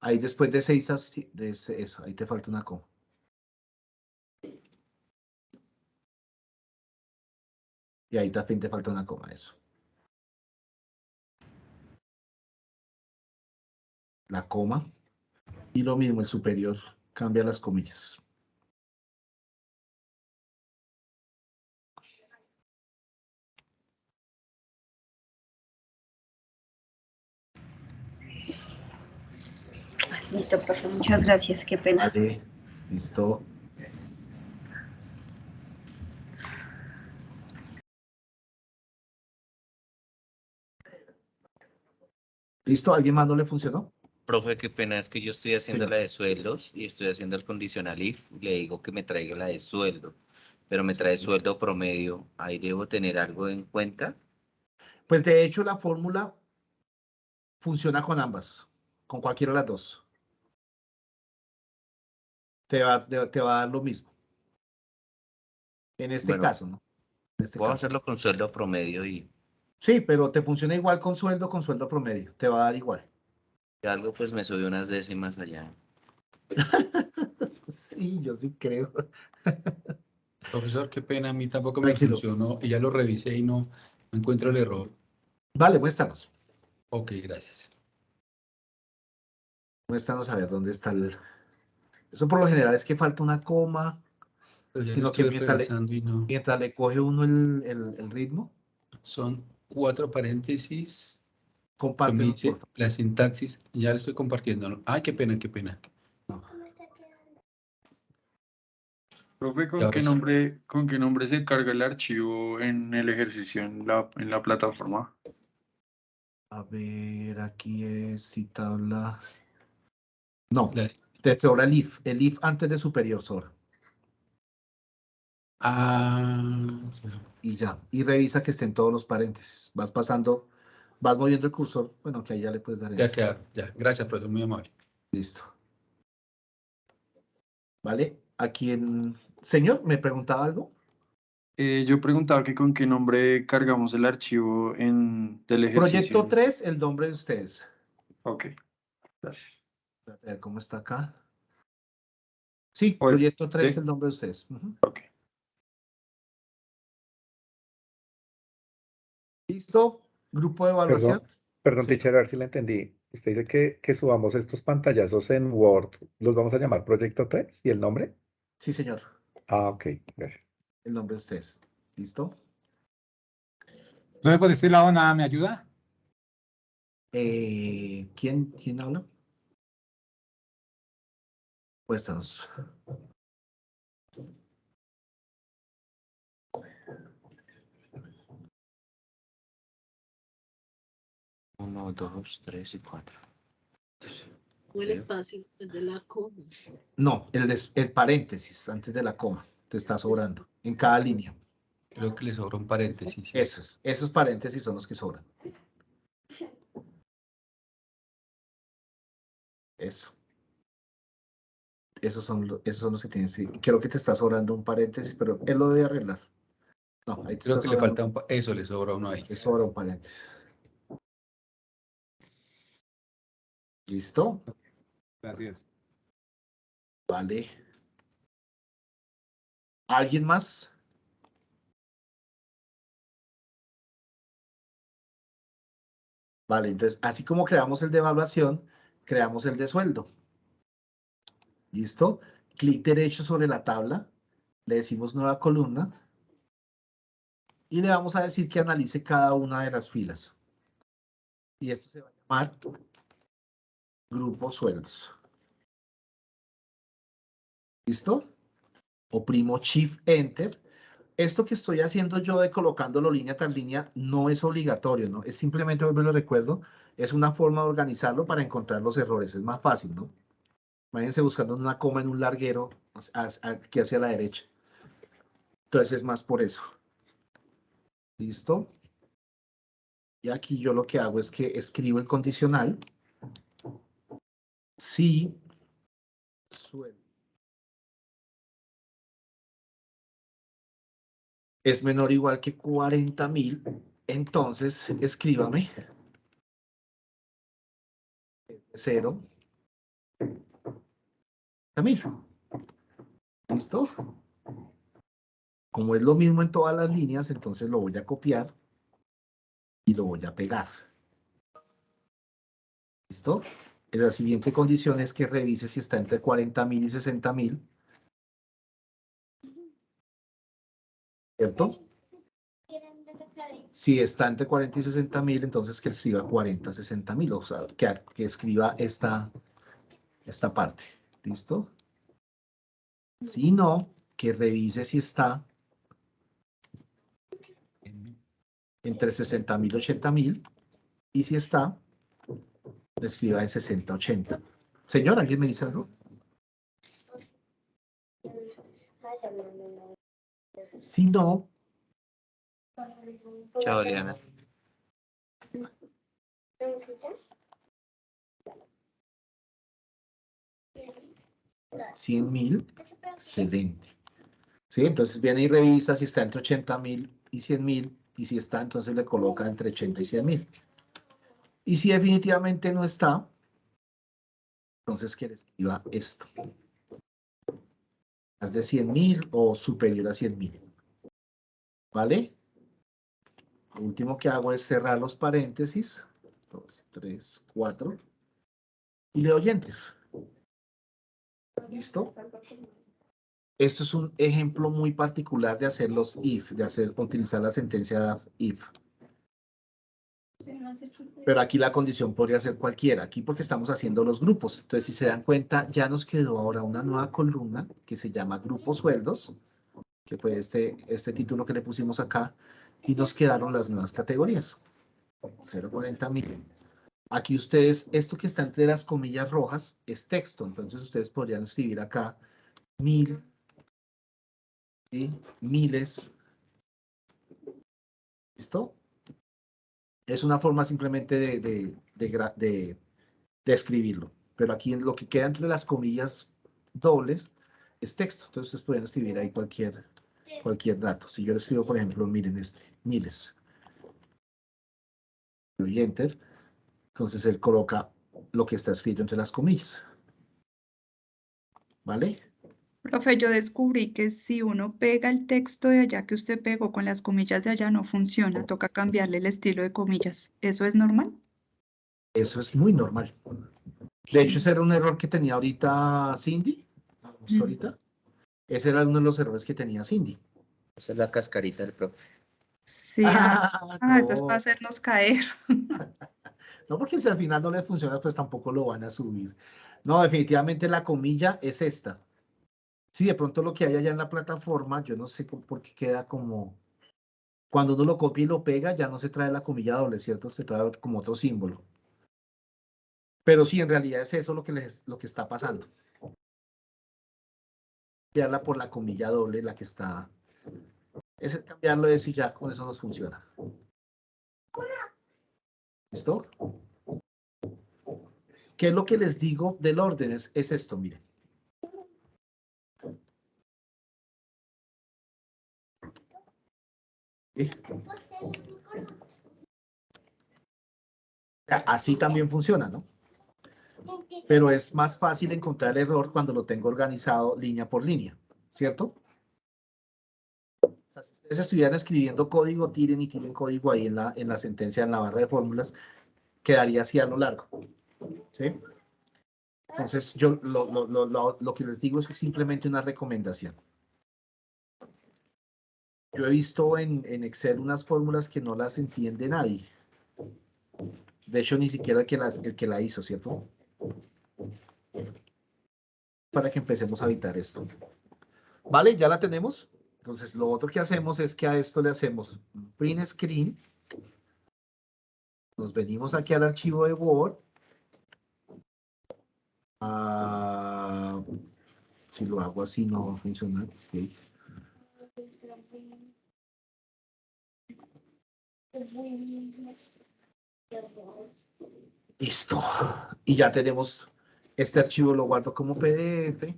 Ahí después de 6, eso, ahí te falta una coma. Y ahí también te falta una coma, eso. La coma. Y lo mismo, el superior. Cambia las comillas. Listo, profe, muchas gracias, qué pena. Vale, listo. ¿Listo? ¿Alguien más no le funcionó? Profe, qué pena, es que yo estoy haciendo Señor. la de sueldos y estoy haciendo el condicional if. Le digo que me traiga la de sueldo, pero me trae sueldo promedio. Ahí debo tener algo en cuenta. Pues de hecho la fórmula funciona con ambas, con cualquiera de las dos. Te va a dar lo mismo. En este Bueno, caso, ¿no? En este puedo caso. hacerlo con sueldo promedio y Sí, pero te funciona igual con sueldo promedio. Te va a dar igual. algo pues me subió unas décimas allá. Sí, yo sí creo. Profesor, qué pena, a mí tampoco me Tranquilo. funcionó y ya lo revisé y no encuentro el error. Vale, muéstranos. Ok, gracias. Muéstranos a ver dónde está el... Eso por lo general es que falta una coma, Pero ya lo sino que estuve revisando y no. mientras le coge uno el ritmo, Son 4 paréntesis que me compártenos, por dice favor. la sintaxis. Ya lo estoy compartiendo, ¿no? Ay, qué pena, qué pena. Profe, Y ¿con ahora qué sí. nombre se carga el archivo en el ejercicio en la plataforma? A ver, aquí es si tabla... No, La- te sobra el if. El if antes de superior sobra. Ah, Y ya. Y revisa que estén todos los paréntesis. Vas pasando, vas moviendo el cursor. Bueno, que ahí ya le puedes dar ya enter. quedaron. Ya, gracias, profesor, muy amable. Listo. ¿Vale? Aquí en... Señor, ¿me preguntaba algo? Yo preguntaba que con qué nombre cargamos el archivo del ejercicio. Proyecto 3, el nombre de ustedes. Ok, gracias. A ver cómo está acá. Sí, Oye, proyecto 3, ¿sí? el nombre de ustedes. Ujú. Ok. ¿Listo? Grupo de evaluación. Perdón, Sí, teacher, a ver si la entendí. Usted dice que subamos estos pantallazos en Word. ¿Los vamos a llamar Proyecto 3 y el nombre? sí, señor. Ah, ok, gracias. El nombre de ustedes. ¿Listo? Entonces, por este lado nada me ayuda. ¿Quién habla? Pues estamos. Uno, dos, tres y cuatro. O el espacio, es de la coma. No, el paréntesis antes de la coma te está sobrando en cada línea. Creo que le sobra un paréntesis. Esos paréntesis son los que sobran. Eso. Esos son los que tienen. Sí. Creo que te está sobrando un paréntesis, pero él lo debe arreglar. No, ahí te Creo está que le sobrando. falta eso, le sobra uno ahí. Le sobra un paréntesis. ¿Listo? Gracias. Vale. ¿Alguien más? Vale, entonces, así como creamos el de evaluación, creamos el de sueldo. ¿Listo? Clic derecho sobre la tabla, le decimos nueva columna y le vamos a decir que analice cada una de las filas. Y esto se va a llamar grupo sueldos. ¿Listo? Oprimo Shift Enter. Esto que estoy haciendo yo de colocándolo línea tras línea no es obligatorio, ¿no? Es simplemente, lo recuerdo, es una forma de organizarlo para encontrar los errores. Es más fácil, ¿no? Váyanse buscando una coma en un larguero aquí hacia la derecha. Entonces es más por eso. ¿Listo? Y aquí yo lo que hago es que escribo el condicional. Si sueldo es menor o igual que 40.000, entonces escríbame 0 a 1000. ¿Listo? Como es lo mismo en todas las líneas, entonces lo voy a copiar y lo voy a pegar. ¿Listo? La siguiente condición es que revise si está entre 40.000 y 60.000. ¿Cierto? Si está entre 40 y 60.000, entonces que escriba 40, 60.000. O sea, que escriba esta parte. ¿Listo? Si no, que revise si está entre 60.000 y 80.000. Y si está, le escriba de 60 a 80. Señor, ¿alguien me dice algo? Si no... Chao, Liana. $100.000, excelente. ¿Sí? Entonces viene y revisa si está entre 80.000 y 100.000, y si está, entonces le coloca entre 80 y 100.000. Y si definitivamente no está, entonces que le escriba esto. Más de 100.000 o superior a 100.000. ¿Vale? Lo último que hago es cerrar los paréntesis. 2, 3, 4. Y le doy Enter. ¿Listo? Esto es un ejemplo muy particular de hacer los if, utilizar la sentencia if. Pero aquí la condición podría ser cualquiera. Aquí porque estamos haciendo los grupos. Entonces, si se dan cuenta, ya nos quedó ahora una nueva columna que se llama Grupo Sueldos, que fue este título que le pusimos acá, y nos quedaron las nuevas categorías. 0.40.000. Aquí ustedes, esto que está entre las comillas rojas es texto. Entonces, ustedes podrían escribir acá 1000. ¿Sí? Miles. ¿Listo? Es una forma simplemente de escribirlo. Pero aquí en lo que queda entre las comillas dobles es texto. Entonces ustedes pueden escribir ahí cualquier dato. Si yo le escribo, por ejemplo, miren miles. Y Enter. Entonces él coloca lo que está escrito entre las comillas. ¿Vale? Profe, yo descubrí que si uno pega el texto de allá que usted pegó con las comillas de allá no funciona, toca cambiarle el estilo de comillas. ¿Eso es normal? Eso es muy normal. De hecho, ese era un error que tenía ahorita Cindy. Ahorita. Ese era uno de los errores que tenía Cindy. Esa es la cascarita del profe. Sí, eso es para hacernos caer. No, porque si al final no le funciona, pues tampoco lo van a subir. No, definitivamente la comilla es esta. Sí, de pronto lo que hay allá en la plataforma, yo no sé por qué queda como... Cuando uno lo copia y lo pega, ya no se trae la comilla doble, ¿cierto? Se trae como otro símbolo. Pero sí, en realidad es eso lo que está pasando. Cambiarla por la comilla doble, la que está. Es cambiarlo de eso y ya con eso nos funciona. ¿Listo? ¿Qué es lo que les digo del orden? Es esto, miren. ¿Sí? Así también funciona, ¿no? Pero es más fácil encontrar el error cuando lo tengo organizado línea por línea, ¿cierto? O sea, si ustedes estuvieran escribiendo código, tiren y tiren código ahí en la sentencia, en la barra de fórmulas, quedaría así a lo largo, ¿sí? Entonces, yo lo que les digo es simplemente una recomendación. Yo he visto en Excel unas fórmulas que no las entiende nadie. De hecho, ni siquiera el que la hizo, ¿cierto? Para que empecemos a evitar esto. ¿Vale? ¿Ya la tenemos? Entonces, lo otro que hacemos es que a esto le hacemos un print screen. Nos venimos aquí al archivo de Word. Si lo hago así no va a funcionar. Okay. Listo. Y ya tenemos este archivo, lo guardo como PDF.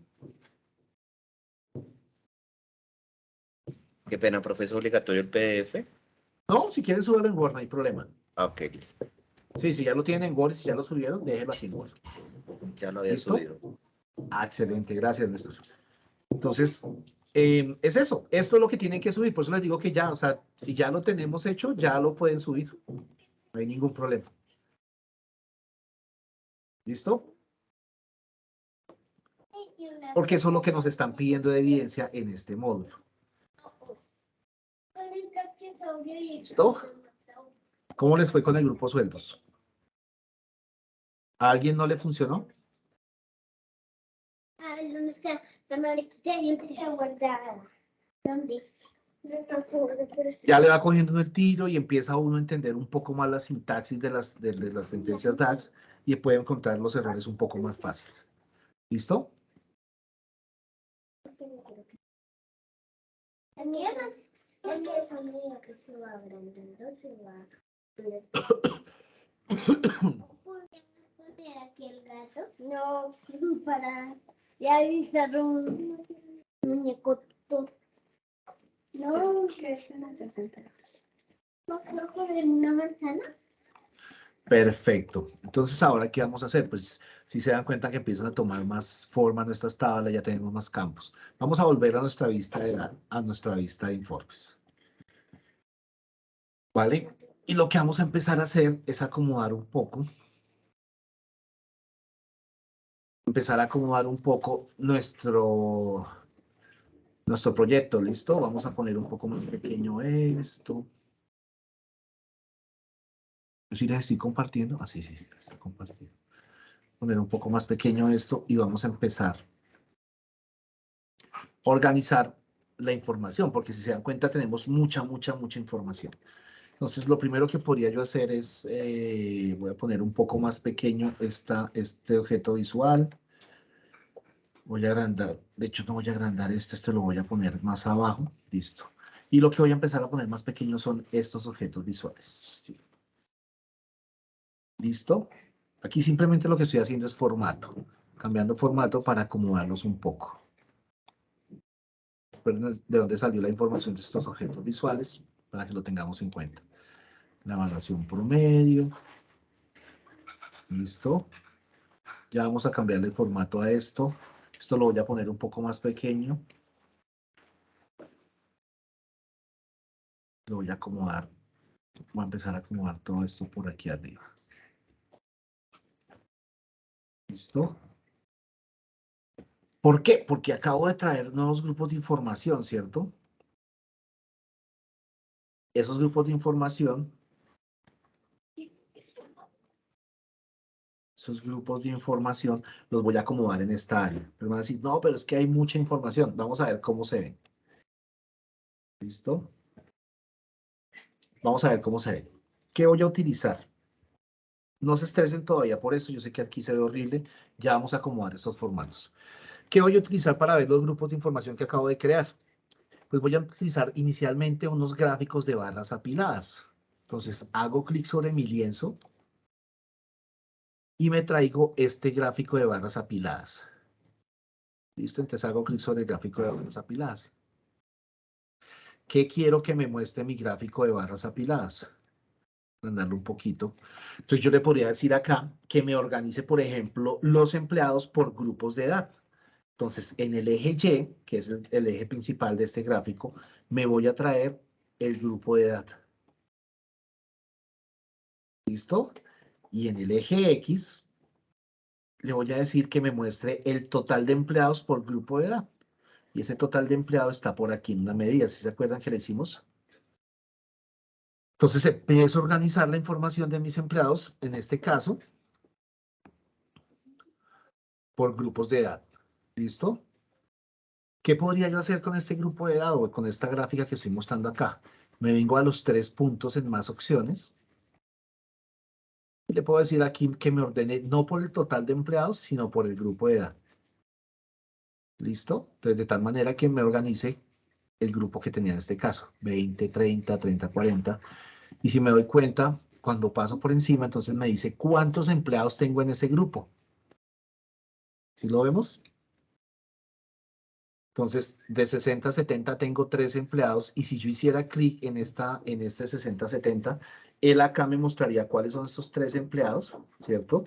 Qué pena, profe, ¿es obligatorio el PDF? No, si quieren subirlo en Word, no hay problema. Ok, listo. Sí, si ya lo tienen en Word y si ya lo subieron, déjenlo así en Word. Ya lo había ¿Listo? subido. Excelente, gracias, Néstor. Entonces, es eso. Esto es lo que tienen que subir. Por eso les digo que ya, o sea, si ya lo tenemos hecho, ya lo pueden subir. No hay ningún problema. ¿Listo? Porque eso es lo que nos están pidiendo de evidencia en este módulo. ¿Listo? ¿Cómo les fue con el grupo sueldos? ¿A alguien no le funcionó? ¿Dónde está? Me lo quité y empecé a guardar. ¿Dónde? Ya le va cogiendo el tiro y empieza uno a entender un poco más la sintaxis de las sentencias DAX y puede encontrar los errores un poco más fáciles. ¿Listo? ¿Poner aquí el gato? No, para... Ya viste un muñeco. No, que es una adyacente. ¿No creo que en una manzana? Perfecto. Entonces, ¿ahora qué vamos a hacer? Pues, si se dan cuenta que empiezan a tomar más forma nuestras tablas, ya tenemos más campos. Vamos a volver a nuestra vista de informes. ¿Vale? Y lo que vamos a empezar a hacer es acomodar un poco. Empezar a acomodar un poco nuestro proyecto, ¿listo? Vamos a poner un poco más pequeño esto. ¿Sí les estoy compartiendo? Ah, sí, estoy compartiendo. Poner un poco más pequeño esto y vamos a empezar a organizar la información, porque si se dan cuenta tenemos mucha información. Entonces, lo primero que podría yo hacer es, voy a poner un poco más pequeño este objeto visual. Voy a agrandar, de hecho no voy a agrandar este lo voy a poner más abajo, listo. Y lo que voy a empezar a poner más pequeño son estos objetos visuales. ¿Sí? ¿Listo? Aquí simplemente lo que estoy haciendo es formato, cambiando formato para acomodarlos un poco. Recuerden de dónde salió la información de estos objetos visuales para que lo tengamos en cuenta. La evaluación promedio. ¿Listo? Ya vamos a cambiarle el formato a esto. Esto lo voy a poner un poco más pequeño. Lo voy a acomodar. Voy a empezar a acomodar todo esto por aquí arriba. ¿Listo? ¿Por qué? Porque acabo de traer nuevos grupos de información, ¿cierto? Esos grupos de información, los voy a acomodar en esta área. Pero van a decir, no, pero es que hay mucha información. Vamos a ver cómo se ven. ¿Listo? Vamos a ver cómo se ven. ¿Qué voy a utilizar? No se estresen todavía por eso, yo sé que aquí se ve horrible. Ya vamos a acomodar estos formatos. ¿Qué voy a utilizar para ver los grupos de información que acabo de crear? Pues voy a utilizar inicialmente unos gráficos de barras apiladas. Entonces hago clic sobre mi lienzo y me traigo este gráfico de barras apiladas. ¿Listo? Entonces hago clic sobre el gráfico de barras apiladas. ¿Qué quiero que me muestre mi gráfico de barras apiladas? Mandarlo un poquito. Entonces yo le podría decir acá que me organice, por ejemplo, los empleados por grupos de edad. Entonces, en el eje Y, que es el eje principal de este gráfico, me voy a traer el grupo de edad. ¿Listo? Y en el eje X, le voy a decir que me muestre el total de empleados por grupo de edad. Y ese total de empleados está por aquí en una medida. ¿Sí se acuerdan que le hicimos? Entonces, empiezo a organizar la información de mis empleados, en este caso, por grupos de edad. ¿Listo? ¿Qué podría yo hacer con este grupo de edad o con esta gráfica que estoy mostrando acá? Me vengo a los 3 puntos en más opciones. Y le puedo decir aquí que me ordene no por el total de empleados, sino por el grupo de edad. ¿Listo? Entonces, de tal manera que me organice el grupo que tenía en este caso. 20, 30, 30, 40. Y si me doy cuenta, cuando paso por encima, entonces me dice cuántos empleados tengo en ese grupo. ¿Sí lo vemos? Entonces, de 60 a 70 tengo 3 empleados y si yo hiciera clic en este 60 a 70, él acá me mostraría cuáles son estos 3 empleados, ¿cierto?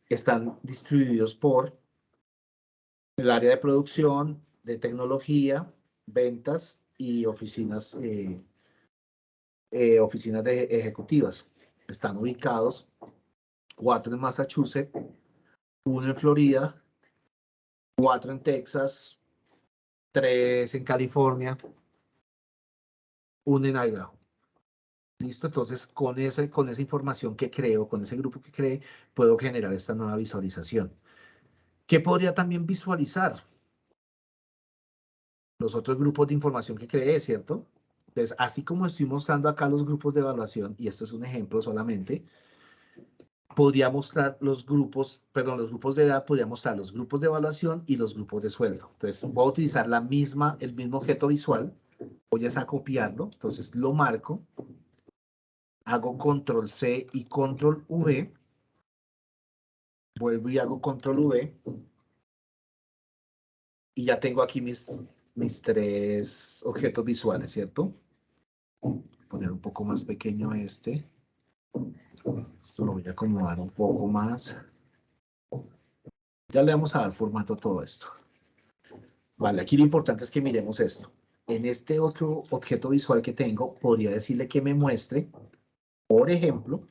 Están distribuidos por el área de producción, de tecnología, ventas y oficinas ejecutivas. Están ubicados 4 en Massachusetts, 1 en Florida, 4 en Texas, 3 en California, 1 en Idaho. ¿Listo? Entonces, con esa información que creo, con ese grupo que creé, puedo generar esta nueva visualización. ¿Qué podría también visualizar? Los otros grupos de información que creé, ¿cierto? Entonces, así como estoy mostrando acá los grupos de evaluación, y esto es un ejemplo solamente, podría mostrar los grupos de edad, podría mostrar los grupos de evaluación y los grupos de sueldo. Entonces, voy a utilizar el mismo objeto visual, voy a copiarlo, entonces lo marco, hago control C y control V, vuelvo y hago control V, y ya tengo aquí mis 3 objetos visuales, ¿cierto? Voy a poner un poco más pequeño este. Esto lo voy a acomodar un poco más. Ya le vamos a dar formato a todo esto. Vale, aquí lo importante es que miremos esto. En este otro objeto visual que tengo, podría decirle que me muestre, por ejemplo,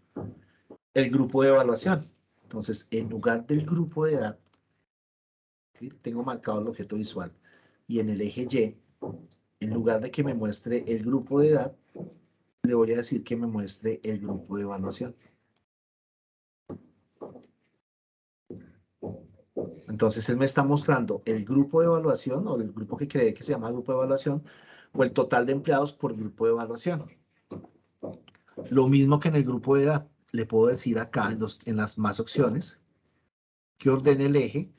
el grupo de evaluación. Entonces, en lugar del grupo de edad, ¿sí? Tengo marcado el objeto visual. Y en el eje Y, en lugar de que me muestre el grupo de edad, le voy a decir que me muestre el grupo de evaluación. Entonces, él me está mostrando el grupo de evaluación o el grupo que cree que se llama grupo de evaluación o el total de empleados por grupo de evaluación. Lo mismo que en el grupo de edad. Le puedo decir acá en las más opciones que ordene el eje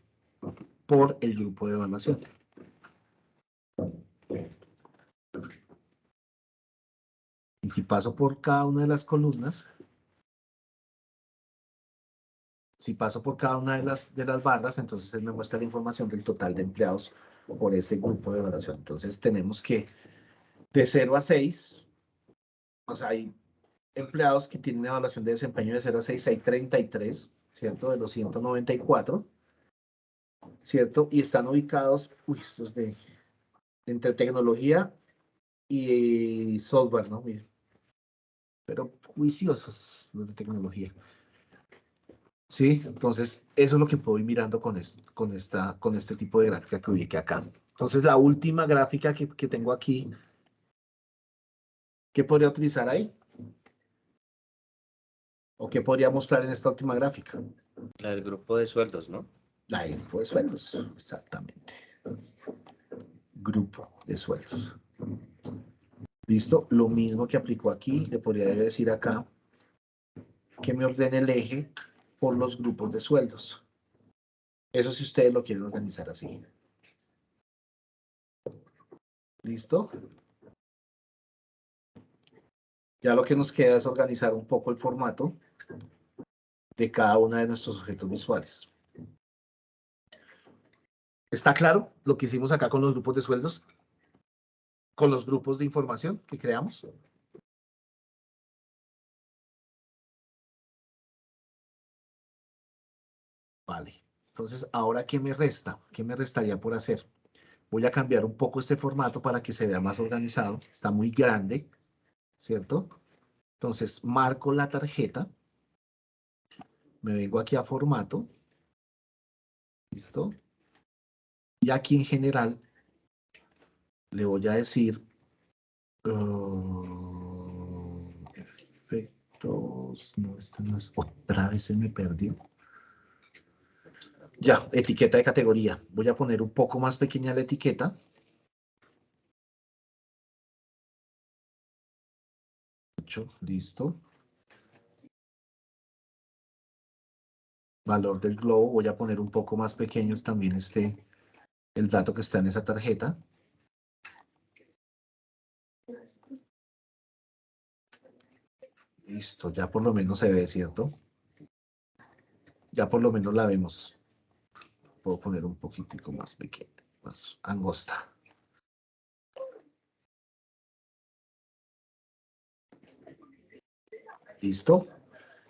por el grupo de evaluación. Y si paso por cada una de las columnas, si paso por cada una de las barras, entonces él me muestra la información del total de empleados por ese grupo de evaluación. Entonces tenemos que de 0 a 6, o sea, hay empleados que tienen una evaluación de desempeño de 0 a 6, hay 33, ¿cierto? De los 194, ¿cierto? Y están ubicados, estos entre tecnología y software, ¿no? Miren. Pero juiciosos los de tecnología. Sí, entonces eso es lo que puedo ir mirando con este tipo de gráfica que ubiqué acá. Entonces la última gráfica que tengo aquí, ¿qué podría utilizar ahí? ¿O qué podría mostrar en esta última gráfica? La del grupo de sueldos, ¿no? La del grupo de sueldos, exactamente. Grupo de sueldos. ¿Listo? Lo mismo que aplicó aquí, le podría decir acá que me ordene el eje por los grupos de sueldos. Eso si ustedes lo quieren organizar así. ¿Listo? Ya lo que nos queda es organizar un poco el formato de cada uno de nuestros objetos visuales. ¿Está claro lo que hicimos acá con los grupos de sueldos? Con los grupos de información que creamos. Vale. Entonces, ¿ahora qué me resta? ¿Qué me restaría por hacer? Voy a cambiar un poco este formato para que se vea más organizado. Está muy grande, ¿cierto? Entonces, marco la tarjeta. Me vengo aquí a formato. ¿Listo? Y aquí en general le voy a decir efectos. No, esta no es. Otra vez se me perdió. Ya, etiqueta de categoría. Voy a poner un poco más pequeña la etiqueta. Listo. Valor del globo. Voy a poner un poco más pequeños también el dato que está en esa tarjeta. Listo, ya por lo menos se ve, ¿cierto? Ya por lo menos la vemos. Puedo poner un poquitico más pequeña, más angosta. Listo.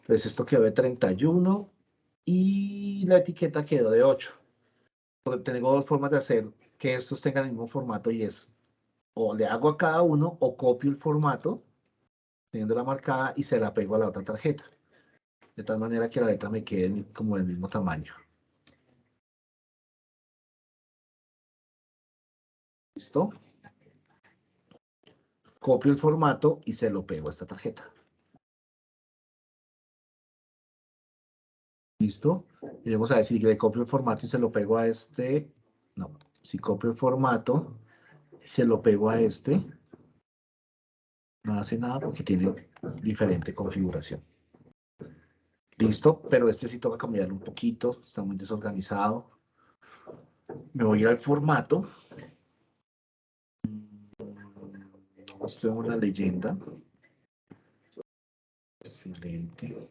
Entonces esto quedó de 31 y la etiqueta quedó de 8. Tengo dos formas de hacer que estos tengan el mismo formato y es o le hago a cada uno o copio el formato teniendo la marcada y se la pego a la otra tarjeta. De tal manera que la letra me quede como del mismo tamaño. ¿Listo? Copio el formato y se lo pego a esta tarjeta. ¿Listo? Y vamos a ver si le copio el formato y se lo pego a este. No, si copio el formato, se lo pego a este. No hace nada porque tiene diferente configuración. ¿Listo? Pero este sí toca cambiarlo un poquito. Está muy desorganizado. Me voy a ir al formato. Mostremos la leyenda. Excelente.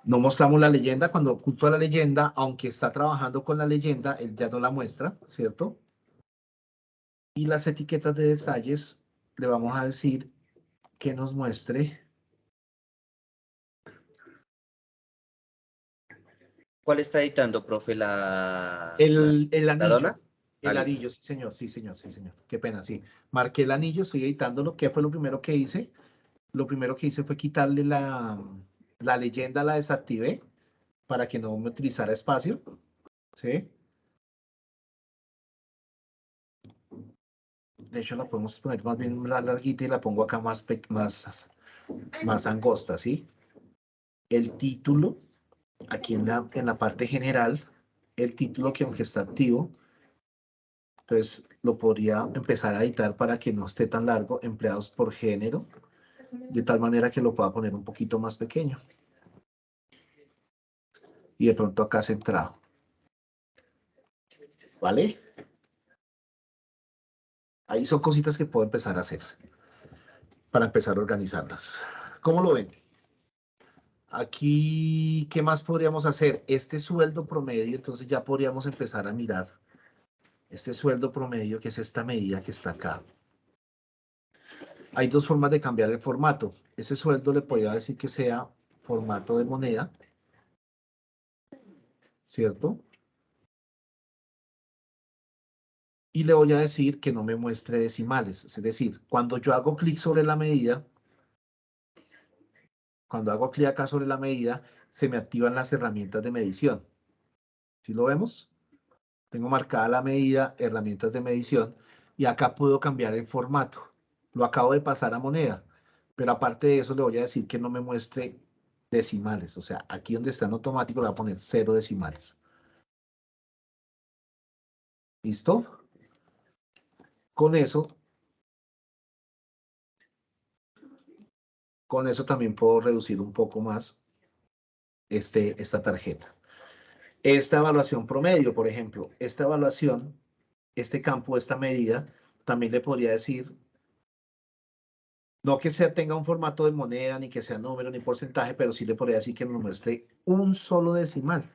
No mostramos la leyenda. Cuando oculto a la leyenda, aunque está trabajando con la leyenda, él ya no la muestra, ¿cierto? Y las etiquetas de detalles le vamos a decir que nos muestre. ¿Cuál está editando, profe? El ¿La anillo. dona? El listo. anillo, sí señor, sí señor, sí señor. Qué pena, sí. Marqué el anillo, estoy editándolo. ¿Qué fue lo primero que hice? Lo primero que hice fue quitarle la leyenda, la desactivé para que no me utilizara espacio. ¿Sí? De hecho, la podemos poner más bien más larguita y la pongo acá más angosta, ¿sí? El título, aquí en la parte general, el título que aunque está activo, entonces lo podría empezar a editar para que no esté tan largo, empleados por género, de tal manera que lo pueda poner un poquito más pequeño. Y de pronto acá centrado. ¿Vale? Ahí son cositas que puedo empezar a hacer para empezar a organizarlas. ¿Cómo lo ven? Aquí, ¿qué más podríamos hacer? Este sueldo promedio, entonces ya podríamos empezar a mirar este sueldo promedio, que es esta medida que está acá. Hay dos formas de cambiar el formato. Ese sueldo le podría decir que sea formato de moneda, ¿cierto? Y le voy a decir que no me muestre decimales. Es decir, cuando yo hago clic sobre la medida, cuando hago clic acá sobre la medida, se me activan las herramientas de medición. ¿Sí lo vemos? Tengo marcada la medida, herramientas de medición, y acá puedo cambiar el formato. Lo acabo de pasar a moneda, pero aparte de eso le voy a decir que no me muestre decimales. O sea, aquí donde está en automático le voy a poner 0 decimales. ¿Listo? Con Con eso también puedo reducir un poco más esta tarjeta. Esta evaluación promedio, por ejemplo, esta evaluación, este campo, esta medida, también le podría decir, no que tenga un formato de moneda, ni que sea número, ni porcentaje, pero sí le podría decir que nos muestre un solo decimal.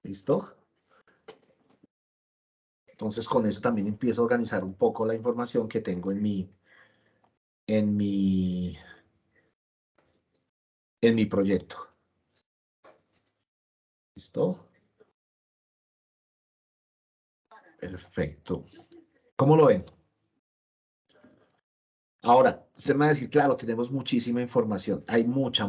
¿Listo? Entonces, con eso también empiezo a organizar un poco la información que tengo en mi proyecto. ¿Listo? Perfecto. ¿Cómo lo ven? Ahora, usted me va a decir, claro, tenemos muchísima información. Hay mucha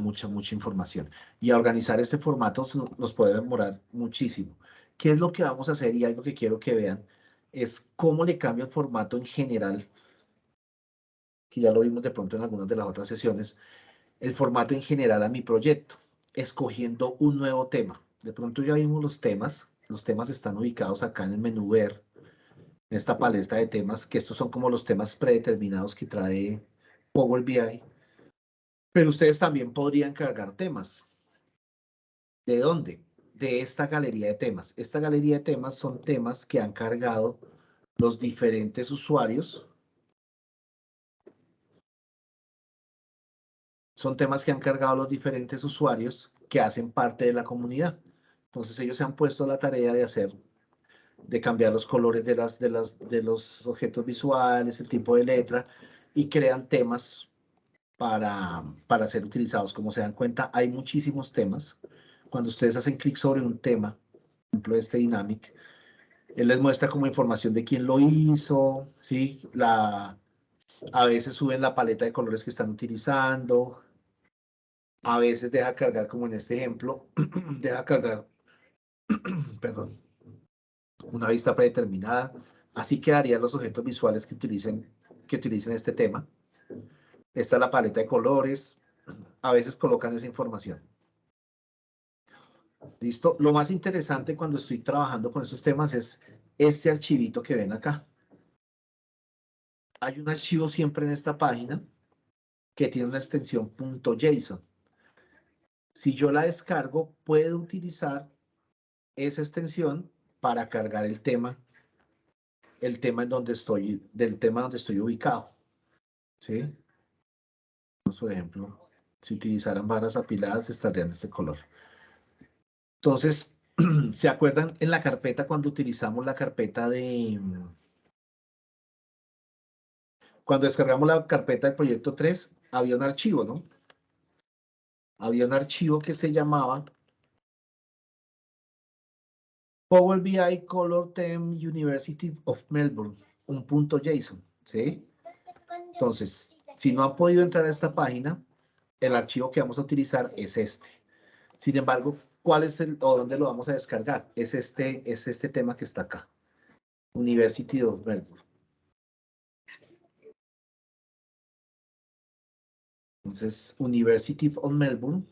información. Y a organizar este formato nos puede demorar muchísimo. ¿Qué es lo que vamos a hacer? Y algo que quiero que vean es cómo le cambio el formato en general, que ya lo vimos de pronto en algunas de las otras sesiones, el formato en general a mi proyecto, escogiendo un nuevo tema. De pronto ya vimos los temas están ubicados acá en el menú ver, en esta paleta de temas, que estos son como los temas predeterminados que trae Power BI, pero ustedes también podrían cargar temas. ¿De dónde? De esta galería de temas. Esta galería de temas son temas que han cargado los diferentes usuarios. Son temas que han cargado los diferentes usuarios que hacen parte de la comunidad. Entonces ellos se han puesto la tarea de cambiar los colores de los objetos visuales, el tipo de letra, y crean temas para ser utilizados. Como se dan cuenta, hay muchísimos temas. Cuando ustedes hacen clic sobre un tema, por ejemplo, este Dynamic, él les muestra como información de quién lo hizo, ¿sí? A veces suben la paleta de colores que están utilizando, a veces deja cargar, como en este ejemplo, deja cargar, perdón, una vista predeterminada. Así quedarían los objetos visuales que utilicen este tema. Esta es la paleta de colores. A veces colocan esa información. ¿Listo? Lo más interesante cuando estoy trabajando con esos temas es este archivito que ven acá. Hay un archivo siempre en esta página que tiene una extensión .json. Si yo la descargo, puedo utilizar esa extensión para cargar el tema en donde estoy, del tema donde estoy ubicado. ¿Sí? Por ejemplo, si utilizaran barras apiladas, estarían de este color. Entonces, ¿se acuerdan en la carpeta cuando utilizamos la carpeta cuando descargamos la carpeta del proyecto 3, había un archivo, ¿no? Había un archivo que se llamaba Power BI Color Theme University of Melbourne, un .json, ¿sí? Entonces, si no han podido entrar a esta página, el archivo que vamos a utilizar es este. Sin embargo, ¿cuál es o dónde lo vamos a descargar? Es este tema que está acá. University of Melbourne. Entonces, University of Melbourne,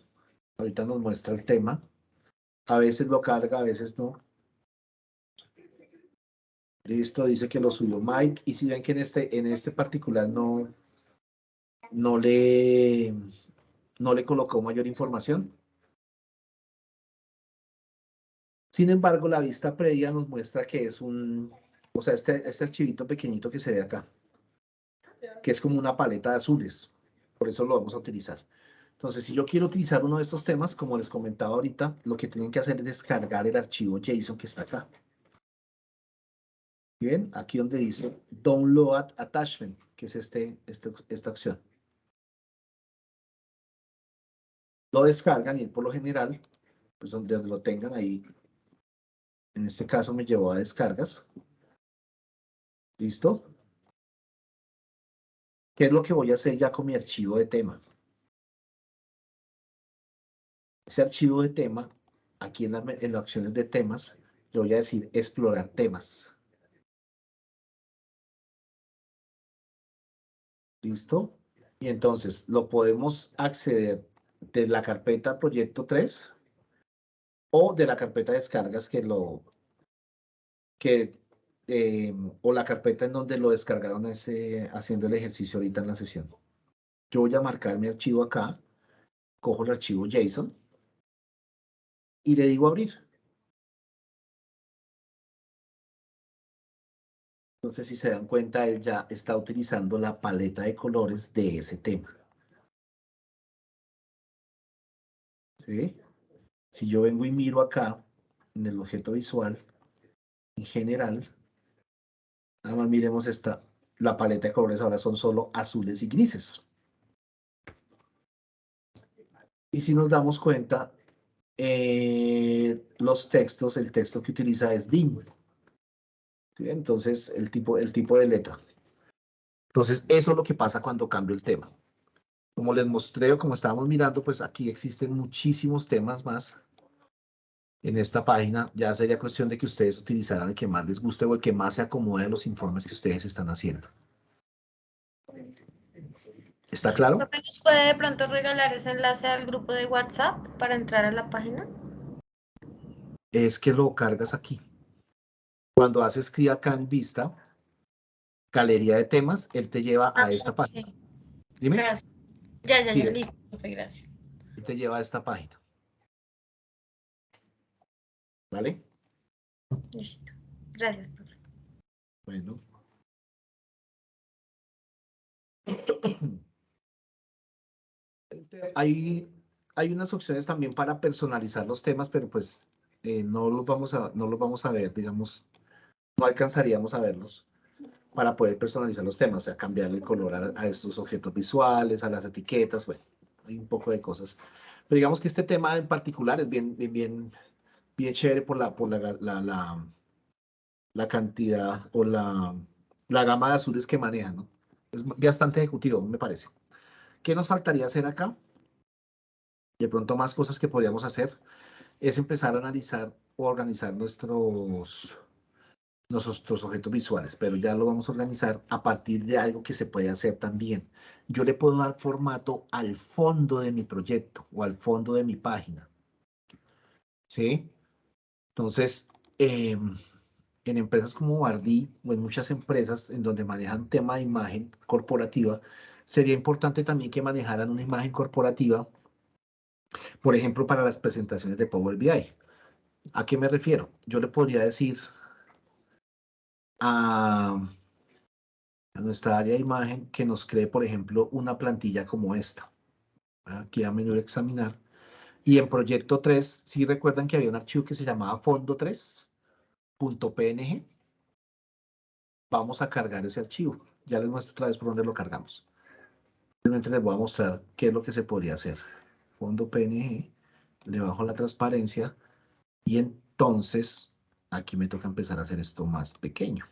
ahorita nos muestra el tema. A veces lo carga, a veces no. Listo, dice que lo subió Mike. Y si ven que en este particular no le colocó mayor información. Sin embargo, la vista previa nos muestra que es o sea, este archivito pequeñito que se ve acá, que es como una paleta de azules. Por eso lo vamos a utilizar. Entonces, si yo quiero utilizar uno de estos temas, como les comentaba ahorita, lo que tienen que hacer es descargar el archivo JSON que está acá. Bien, aquí donde dice Download Attachment, que es esta opción. Lo descargan y por lo general, pues donde lo tengan ahí, en este caso me llevó a descargas. ¿Listo? ¿Qué es lo que voy a hacer ya con mi archivo de tema? Ese archivo de tema, aquí en las opciones de temas, le voy a decir explorar temas. ¿Listo? Y entonces lo podemos acceder de la carpeta proyecto 3 o de la carpeta de descargas que o la carpeta en donde lo descargaron haciendo el ejercicio ahorita en la sesión. Yo voy a marcar mi archivo acá, cojo el archivo JSON y le digo abrir. Entonces, si se dan cuenta, él ya está utilizando la paleta de colores de ese tema. ¿Sí? Si yo vengo y miro acá, en el objeto visual, en general, nada más miremos esta, la paleta de colores ahora son solo azules y grises. Y si nos damos cuenta, los textos, el texto que utiliza es DIN. ¿Sí? Entonces, el tipo de letra. Entonces, eso es lo que pasa cuando cambio el tema. Como les mostré o como estábamos mirando, pues aquí existen muchísimos temas más en esta página. Ya sería cuestión de que ustedes utilizaran el que más les guste o el que más se acomode a los informes que ustedes están haciendo. ¿Está claro? ¿Profe, nos puede de pronto regalar ese enlace al grupo de WhatsApp para entrar a la página? Es que lo cargas aquí. Cuando haces clic acá en vista, galería de temas, él te lleva a esta página. Dime. Gracias. Ya, Sí, listo, profe, gracias. Él te lleva a esta página. ¿Vale? Listo. Gracias, profe. Bueno. Hay unas opciones también para personalizar los temas, pero pues no los vamos a ver, digamos, no alcanzaríamos a verlos para poder personalizar los temas, o sea, cambiarle el color a estos objetos visuales, a las etiquetas, bueno, hay un poco de cosas. Pero digamos que este tema en particular es bien chévere por la cantidad o la gama de azules que manejan, ¿no? Es bastante ejecutivo, me parece. ¿Qué nos faltaría hacer acá? De pronto más cosas que podríamos hacer es empezar a analizar o organizar nuestros objetos visuales, pero ya lo vamos a organizar a partir de algo que se puede hacer también. Yo le puedo dar formato al fondo de mi proyecto o al fondo de mi página. ¿Sí? Entonces, en empresas como Bardí o en muchas empresas en donde manejan tema de imagen corporativa, sería importante también que manejaran una imagen corporativa, por ejemplo, para las presentaciones de Power BI. ¿A qué me refiero? Yo le podría decir a nuestra área de imagen que nos cree, por ejemplo, una plantilla como esta. Aquí a menú examinar. Y en proyecto 3, ¿sí recuerdan que había un archivo que se llamaba fondo3.png? Vamos a cargar ese archivo. Ya les muestro otra vez por dónde lo cargamos. Simplemente les voy a mostrar qué es lo que se podría hacer. Fondo PNG, le bajo la transparencia y entonces aquí me toca empezar a hacer esto más pequeño.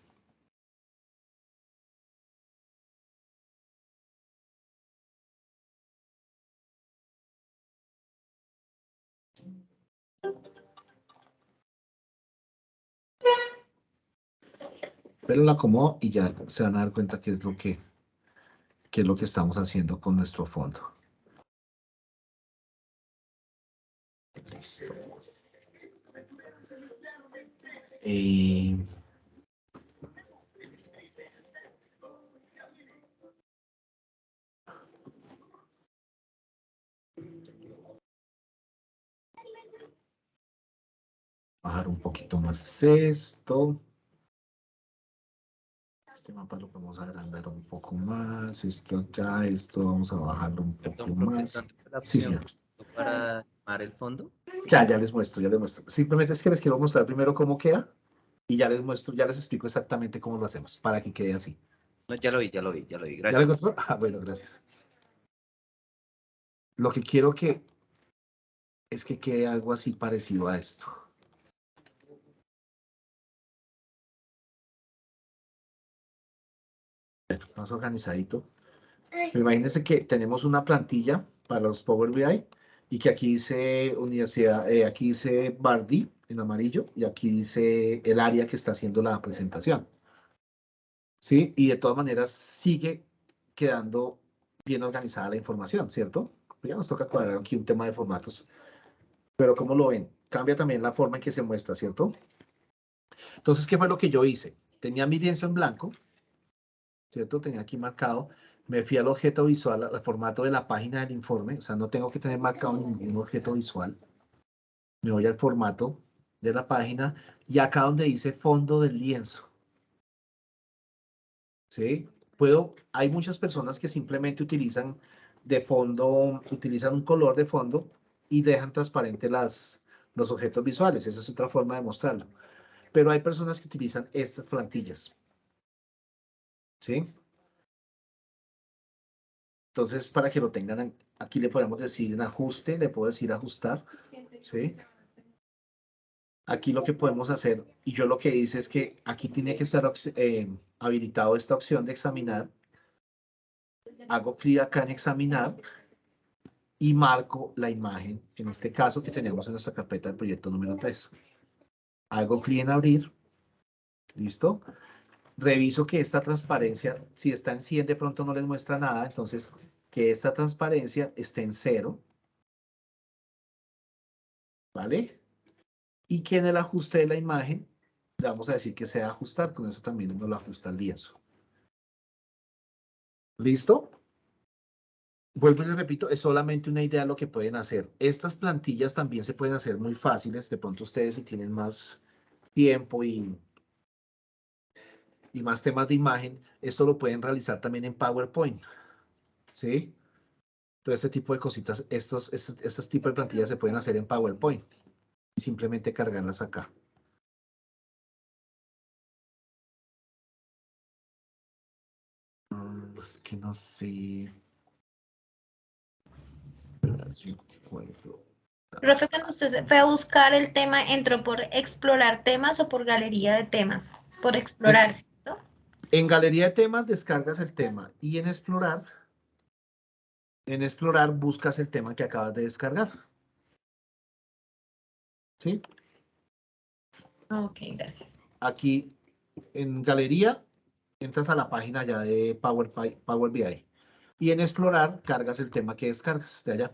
Pero lo acomodo y ya se van a dar cuenta qué es lo que estamos haciendo con nuestro fondo. Listo. Bajar un poquito más esto. Este mapa lo podemos agrandar un poco más. Esto acá, esto vamos a bajarlo un poco más. ¿Dónde está la Sí, opción señor. para armar el fondo? Ya les muestro, ya les muestro. Simplemente es que les quiero mostrar primero cómo queda y ya les muestro, ya les explico exactamente cómo lo hacemos para que quede así. No, ya lo vi. ¿Ya lo Gracias. encontró? Ah, bueno, gracias. Lo que quiero es que quede algo así parecido a esto. Más organizadito. Pero imagínense que tenemos una plantilla para los Power BI y que aquí dice universidad, aquí dice Bardí en amarillo y aquí dice el área que está haciendo la presentación. ¿Sí? Y de todas maneras sigue quedando bien organizada la información, ¿cierto? Ya nos toca cuadrar aquí un tema de formatos. Pero ¿cómo lo ven? Cambia también la forma en que se muestra, ¿cierto? Entonces, ¿qué fue lo que yo hice? tenía mi lienzo en blanco, ¿cierto? Tenía aquí marcado. Me fui al objeto visual, al formato de la página del informe. O sea, no tengo que tener marcado ningún objeto visual. Me voy al formato de la página y acá donde dice fondo del lienzo. ¿Sí? Hay muchas personas que simplemente utilizan de fondo, utilizan un color de fondo y dejan transparente los objetos visuales. Esa es otra forma de mostrarlo. Pero hay personas que utilizan estas plantillas. ¿Sí? Entonces, para que lo tengan, aquí le podemos decir en ajuste, le puedo decir ajustar. ¿Sí? Aquí lo que podemos hacer, y yo lo que hice es que aquí tiene que estar habilitado esta opción de examinar. Hago clic acá en examinar y marco la imagen, en este caso que tenemos en nuestra carpeta del proyecto número 3. Hago clic en abrir. ¿Listo? Reviso que esta transparencia, si está en 100 de pronto no les muestra nada, entonces que esta transparencia esté en 0. ¿Vale? Y que en el ajuste de la imagen, le vamos a decir que sea ajustar, con eso también uno lo ajusta al lienzo. ¿Listo? Vuelvo y les repito, es solamente una idea de lo que pueden hacer. Estas plantillas también se pueden hacer muy fáciles, de pronto ustedes si tienen más tiempo y más temas de imagen, esto lo pueden realizar también en PowerPoint. ¿Sí? Todo este tipo de cositas, estos tipos de plantillas se pueden hacer en PowerPoint. Y simplemente cargarlas acá. Es que no sé. Profe, cuando usted se fue a buscar el tema, ¿entró por explorar temas o por galería de temas? Por explorar, ¿cierto? En galería de temas descargas el tema y en explorar buscas el tema que acabas de descargar. ¿Sí? Ok, gracias. Aquí en galería entras a la página ya de Power BI y en explorar cargas el tema que descargas de allá.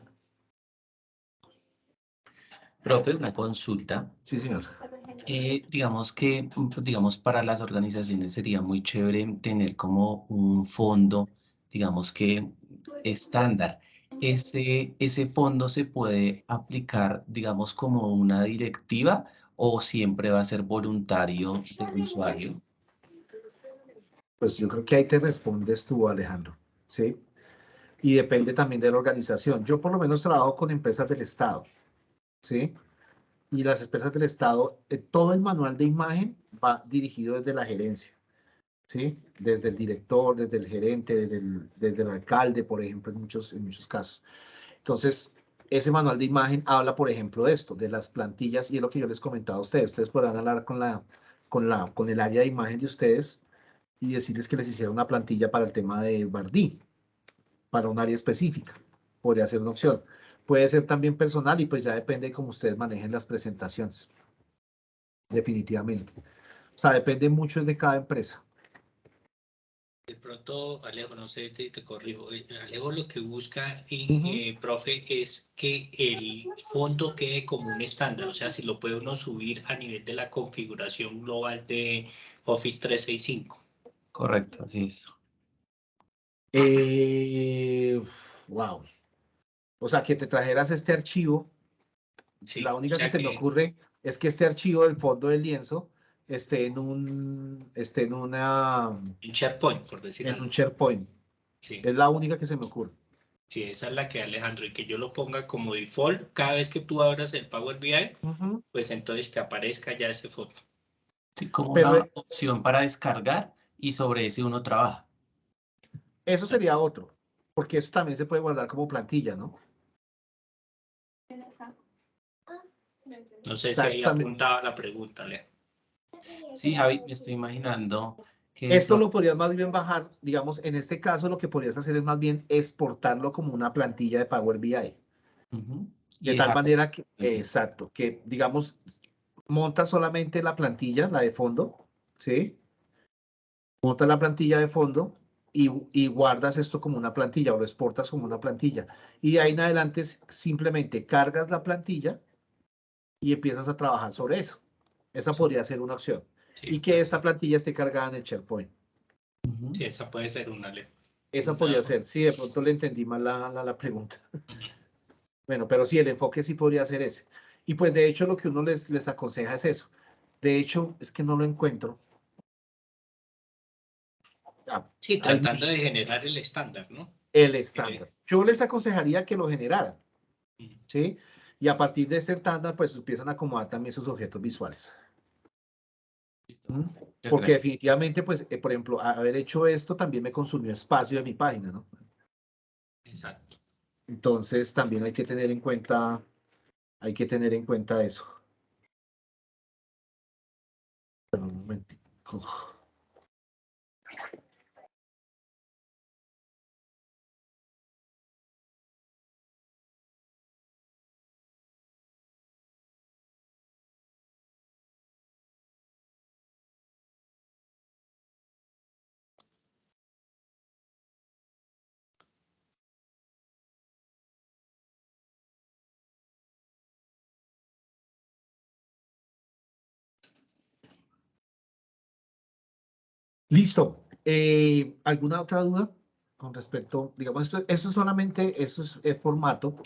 Profe, una consulta. Sí, señor. Digamos, para las organizaciones sería muy chévere tener como un fondo, digamos que estándar. ¿Ese fondo se puede aplicar, digamos, como una directiva o siempre va a ser voluntario del usuario? Pues yo creo que ahí te respondes tú, Alejandro. ¿Sí? Y depende también de la organización. Yo por lo menos trabajo con empresas del Estado. ¿Sí? Y las empresas del Estado, todo el manual de imagen va dirigido desde la gerencia, ¿sí? Desde el director, desde el gerente, desde el alcalde, por ejemplo, en muchos casos. Entonces, ese manual de imagen habla, por ejemplo, de esto, de las plantillas, y es lo que yo les comentaba a ustedes. Ustedes podrán hablar con el área de imagen de ustedes y decirles que les hiciera una plantilla para el tema de Bardí, para un área específica. Podría ser una opción. Puede ser también personal y pues ya depende de cómo ustedes manejen las presentaciones. Definitivamente. O sea, depende mucho de cada empresa. De pronto, Alejo, no sé si te corrijo, Alejo lo que busca, profe, es que el fondo quede como un estándar, o sea, si lo puede uno subir a nivel de la configuración global de Office 365. Correcto, así es. Wow. O sea, que te trajeras este archivo. Sí, la única o sea que se me ocurre es que este archivo del fondo del lienzo esté en un SharePoint, por decir en algo. un SharePoint. Sí. Es la única que se me ocurre. Sí, esa es la que Alejandro, y que yo lo ponga como default cada vez que tú abras el Power BI, pues entonces te aparezca ya ese fondo. Sí, como Pero una opción para descargar y sobre ese uno trabaja. eso sería otro, porque eso también se puede guardar como plantilla, ¿no? No sé O sea, si esto ahí también- apuntaba la pregunta, Alejo. Sí, Javi, me estoy imaginando que Esto lo podrías más bien bajar, digamos, en este caso lo que podrías hacer es más bien exportarlo como una plantilla de Power BI. Y De tal dejarlo manera que, aquí. exacto, que digamos, montas solamente la plantilla, la de fondo, ¿sí? Montas la plantilla de fondo y guardas esto como una plantilla o lo exportas como una plantilla. Y de ahí en adelante simplemente cargas la plantilla y empiezas a trabajar sobre eso. Esa podría ser una opción. y que esta plantilla esté cargada en el SharePoint. Sí, esa puede ser una ley. Esa podría ser, sí, de pronto le entendí mal la pregunta. Bueno, pero sí, el enfoque sí podría ser ese. Y pues de hecho lo que uno les aconseja es eso. De hecho, es que no lo encuentro. Sí, tratando de generar el estándar, ¿no? El estándar. Yo les aconsejaría que lo generaran, ¿sí? Y a partir de ese estándar, pues empiezan a acomodar también sus objetos visuales. Porque definitivamente, pues, por ejemplo, haber hecho esto también me consumió espacio de mi página, ¿no? Exacto. Entonces, también hay que tener en cuenta eso. Pero un momentico. Listo. ¿Alguna otra duda con respecto? Digamos, eso solamente, eso es formato.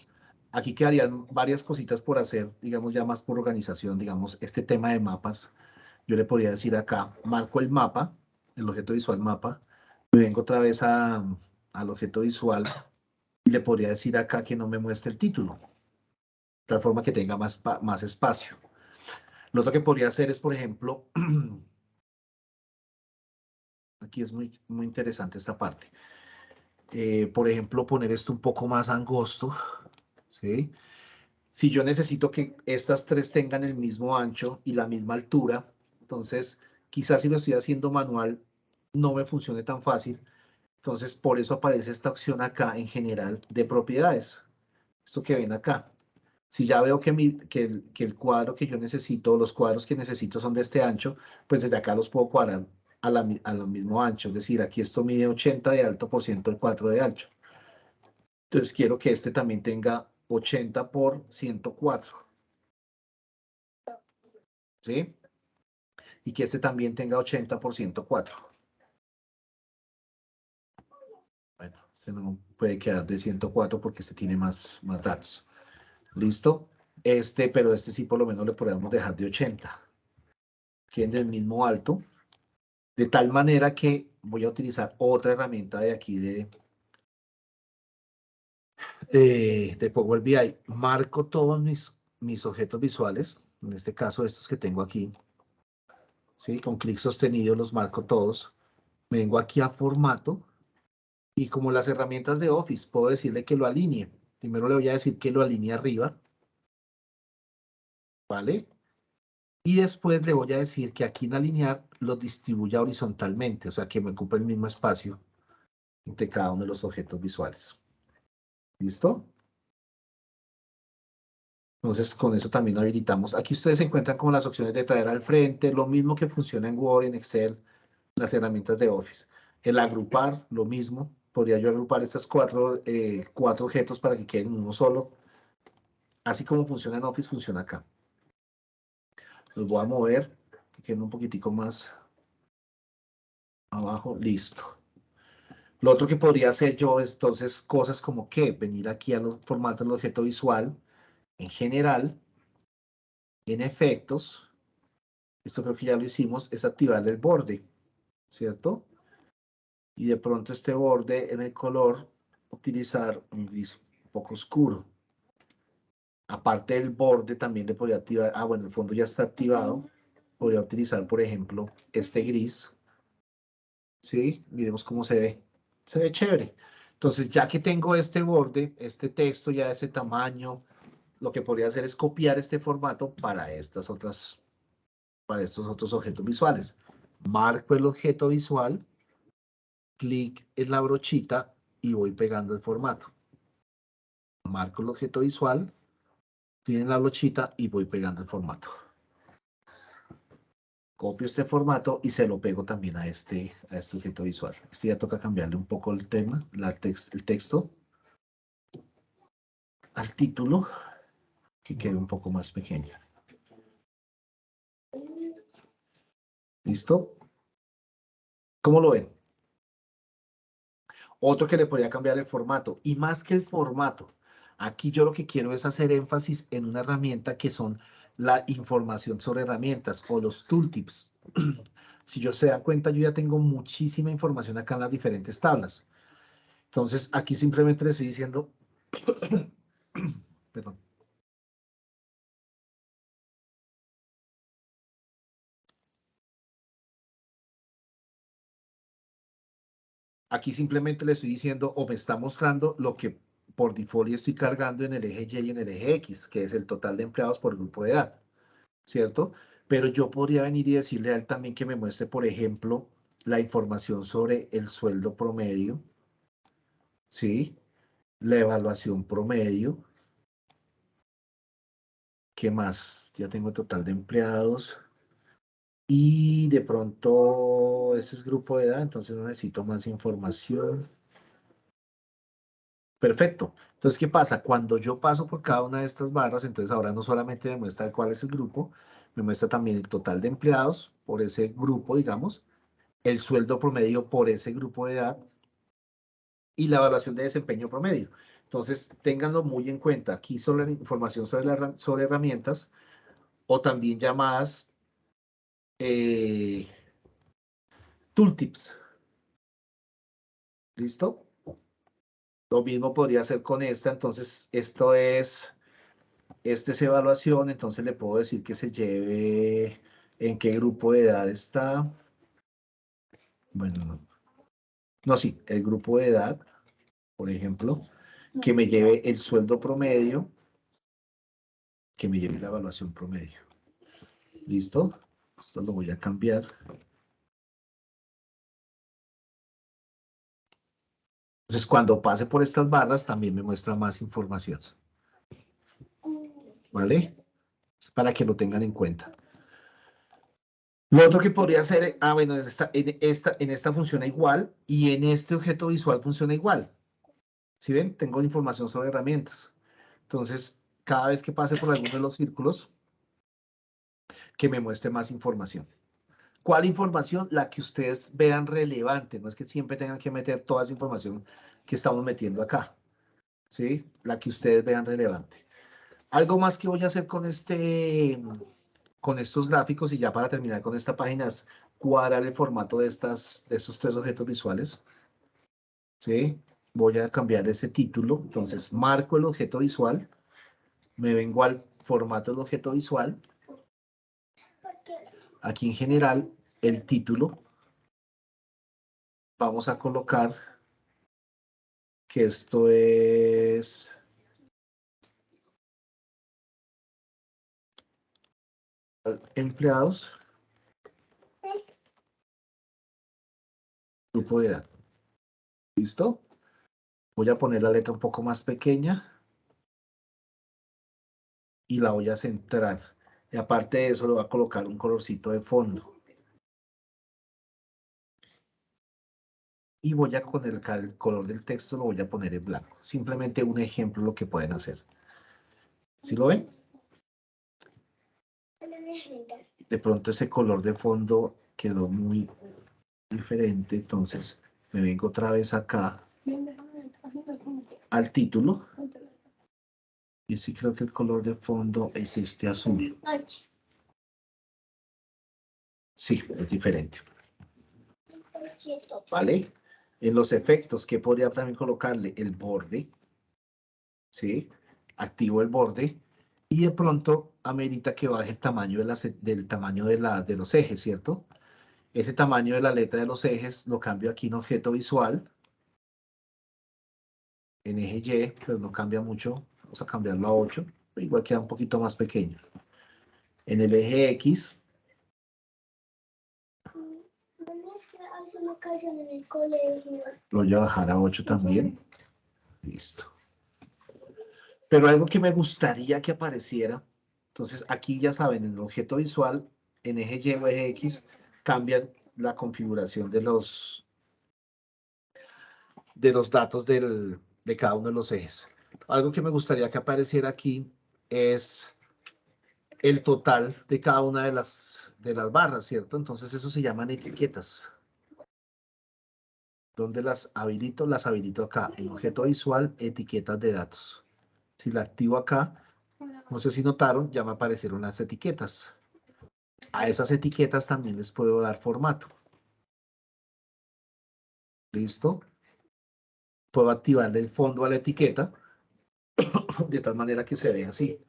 Aquí quedarían varias cositas por hacer, digamos, ya más por organización, digamos, este tema de mapas. Yo le podría decir acá, marco el mapa, el objeto visual mapa, me vengo otra vez al objeto visual y le podría decir acá que no me muestre el título, de tal forma que tenga más espacio. Lo otro que podría hacer es, por ejemplo, aquí es muy interesante esta parte. Por ejemplo, poner esto un poco más angosto, ¿sí? Si yo necesito que estas tres tengan el mismo ancho y la misma altura, entonces quizás si lo estoy haciendo manual no me funcione tan fácil. Entonces por eso aparece esta opción acá en general de propiedades. Esto que ven acá. Si ya veo que el cuadro que yo necesito, los cuadros que necesito son de este ancho, pues desde acá los puedo cuadrar a lo mismo ancho. Es decir, aquí esto mide 80 de alto por 104 de ancho. Entonces quiero que este también tenga 80 por 104. ¿Sí? Y que este también tenga 80 por 104. Bueno, este no puede quedar de 104 porque este tiene más datos. ¿Listo? Pero este sí por lo menos le podemos dejar de 80. Queden del mismo alto. De tal manera que voy a utilizar otra herramienta de aquí de Power BI. Marco todos mis objetos visuales. En este caso estos que tengo aquí. ¿Sí? Con clic sostenido los marco todos. Me vengo aquí a formato. Y como las herramientas de Office, puedo decirle que lo alinee. Primero le voy a decir que lo alinee arriba. ¿Vale? Y después le voy a decir que aquí en alinear lo distribuya horizontalmente, o sea, que me ocupe el mismo espacio entre cada uno de los objetos visuales. ¿Listo? Entonces, con eso también lo habilitamos. Aquí ustedes se encuentran con las opciones de traer al frente, lo mismo que funciona en Word, en Excel, las herramientas de Office. El agrupar, lo mismo. Podría yo agrupar estas cuatro objetos para que queden en uno solo. Así como funciona en Office, funciona acá. Los voy a mover, que queden un poquitico más abajo. Listo. Lo otro que podría hacer yo es entonces cosas como que venir aquí a los formatos del objeto visual, en general, en efectos, esto creo que ya lo hicimos, es activar el borde, ¿cierto? Y de pronto este borde en el color, utilizar un gris un poco oscuro. Aparte del borde también le podría activar, bueno, el fondo ya está activado, podría utilizar, por ejemplo, este gris, ¿sí? Miremos cómo se ve chévere. Entonces, ya que tengo este borde, este texto ya de ese tamaño, lo que podría hacer es copiar este formato para estos otros objetos visuales. Marco el objeto visual, clic en la brochita y voy pegando el formato. Marco el objeto visual, clic en la brochita y voy pegando el formato. Copio este formato y se lo pego también a este objeto visual. Este ya toca cambiarle un poco el tema, el texto, al título, que quede un poco más pequeño. ¿Listo? ¿Cómo lo ven? Otro que le podría cambiar el formato. Y más que el formato, aquí yo lo que quiero es hacer énfasis en una herramienta que son la información sobre herramientas o los tooltips. Si yo se dan cuenta, yo ya tengo muchísima información acá en las diferentes tablas. Entonces, aquí simplemente le estoy diciendo, perdón. Aquí simplemente le estoy diciendo o me está mostrando lo que por default estoy cargando en el eje Y y en el eje X, que es el total de empleados por grupo de edad, ¿cierto? Pero yo podría venir y decirle a él también que me muestre, por ejemplo, la información sobre el sueldo promedio, ¿sí? La evaluación promedio. ¿Qué más? Ya tengo total de empleados. Y de pronto, ese es grupo de edad, entonces no necesito más información. Perfecto. Entonces, ¿qué pasa? Cuando yo paso por cada una de estas barras, entonces ahora no solamente me muestra cuál es el grupo, me muestra también el total de empleados por ese grupo, digamos, el sueldo promedio por ese grupo de edad y la evaluación de desempeño promedio. Entonces, ténganlo muy en cuenta. Aquí sobre la información sobre herramientas o también llamadas tooltips. ¿Listo? Lo mismo podría hacer con esta. Entonces, esta es evaluación. Entonces, le puedo decir que se lleve en qué grupo de edad está. Bueno, no, sí, el grupo de edad, por ejemplo, que me lleve el sueldo promedio, que me lleve la evaluación promedio. ¿Listo? Esto lo voy a cambiar. Entonces, cuando pase por estas barras, también me muestra más información. ¿Vale? Para que lo tengan en cuenta. Lo otro que podría hacer, bueno, en esta funciona igual y en este objeto visual funciona igual. ¿Sí ven? Tengo información sobre herramientas. Entonces, cada vez que pase por alguno de los círculos, que me muestre más información. ¿Cuál información? La que ustedes vean relevante. No es que siempre tengan que meter toda esa información que estamos metiendo acá. ¿Sí? La que ustedes vean relevante. Algo más que voy a hacer con estos gráficos y ya para terminar con esta página es cuadrar el formato de estos tres objetos visuales. ¿Sí? Voy a cambiar ese título. Entonces, marco el objeto visual. Me vengo al formato del objeto visual. Aquí en general, el título. Vamos a colocar que esto es empleados, grupo de edad. ¿Listo? Voy a poner la letra un poco más pequeña y la voy a centrar. Y aparte de eso, le voy a colocar un colorcito de fondo. Y voy a poner el color del texto, lo voy a poner en blanco. Simplemente un ejemplo de lo que pueden hacer. ¿Sí lo ven? De pronto ese color de fondo quedó muy diferente, entonces me vengo otra vez acá al título. Y sí creo que el color de fondo es este azul. Sí, es diferente. ¿Vale? En los efectos, ¿qué podría también colocarle? El borde. ¿Sí? Activo el borde. Y de pronto amerita que baje el tamaño del tamaño de los ejes, ¿cierto? Ese tamaño de la letra de los ejes lo cambio aquí en objeto visual. En eje Y, pero no cambia mucho. Vamos a cambiarlo a 8. Igual queda un poquito más pequeño. En el eje X. Lo voy a bajar a 8 también. Listo. Pero algo que me gustaría que apareciera. Entonces, aquí ya saben, en el objeto visual, en eje Y o eje X, cambian la configuración de los datos de cada uno de los ejes. Algo que me gustaría que apareciera aquí es el total de cada una de las barras, ¿cierto? Entonces eso se llaman etiquetas. ¿Dónde las habilito? Las habilito acá, en objeto visual, etiquetas de datos. Si la activo acá, no sé si notaron, ya me aparecieron las etiquetas. A esas etiquetas también les puedo dar formato. ¿Listo? Puedo activarle el fondo a la etiqueta de tal manera que se vea así.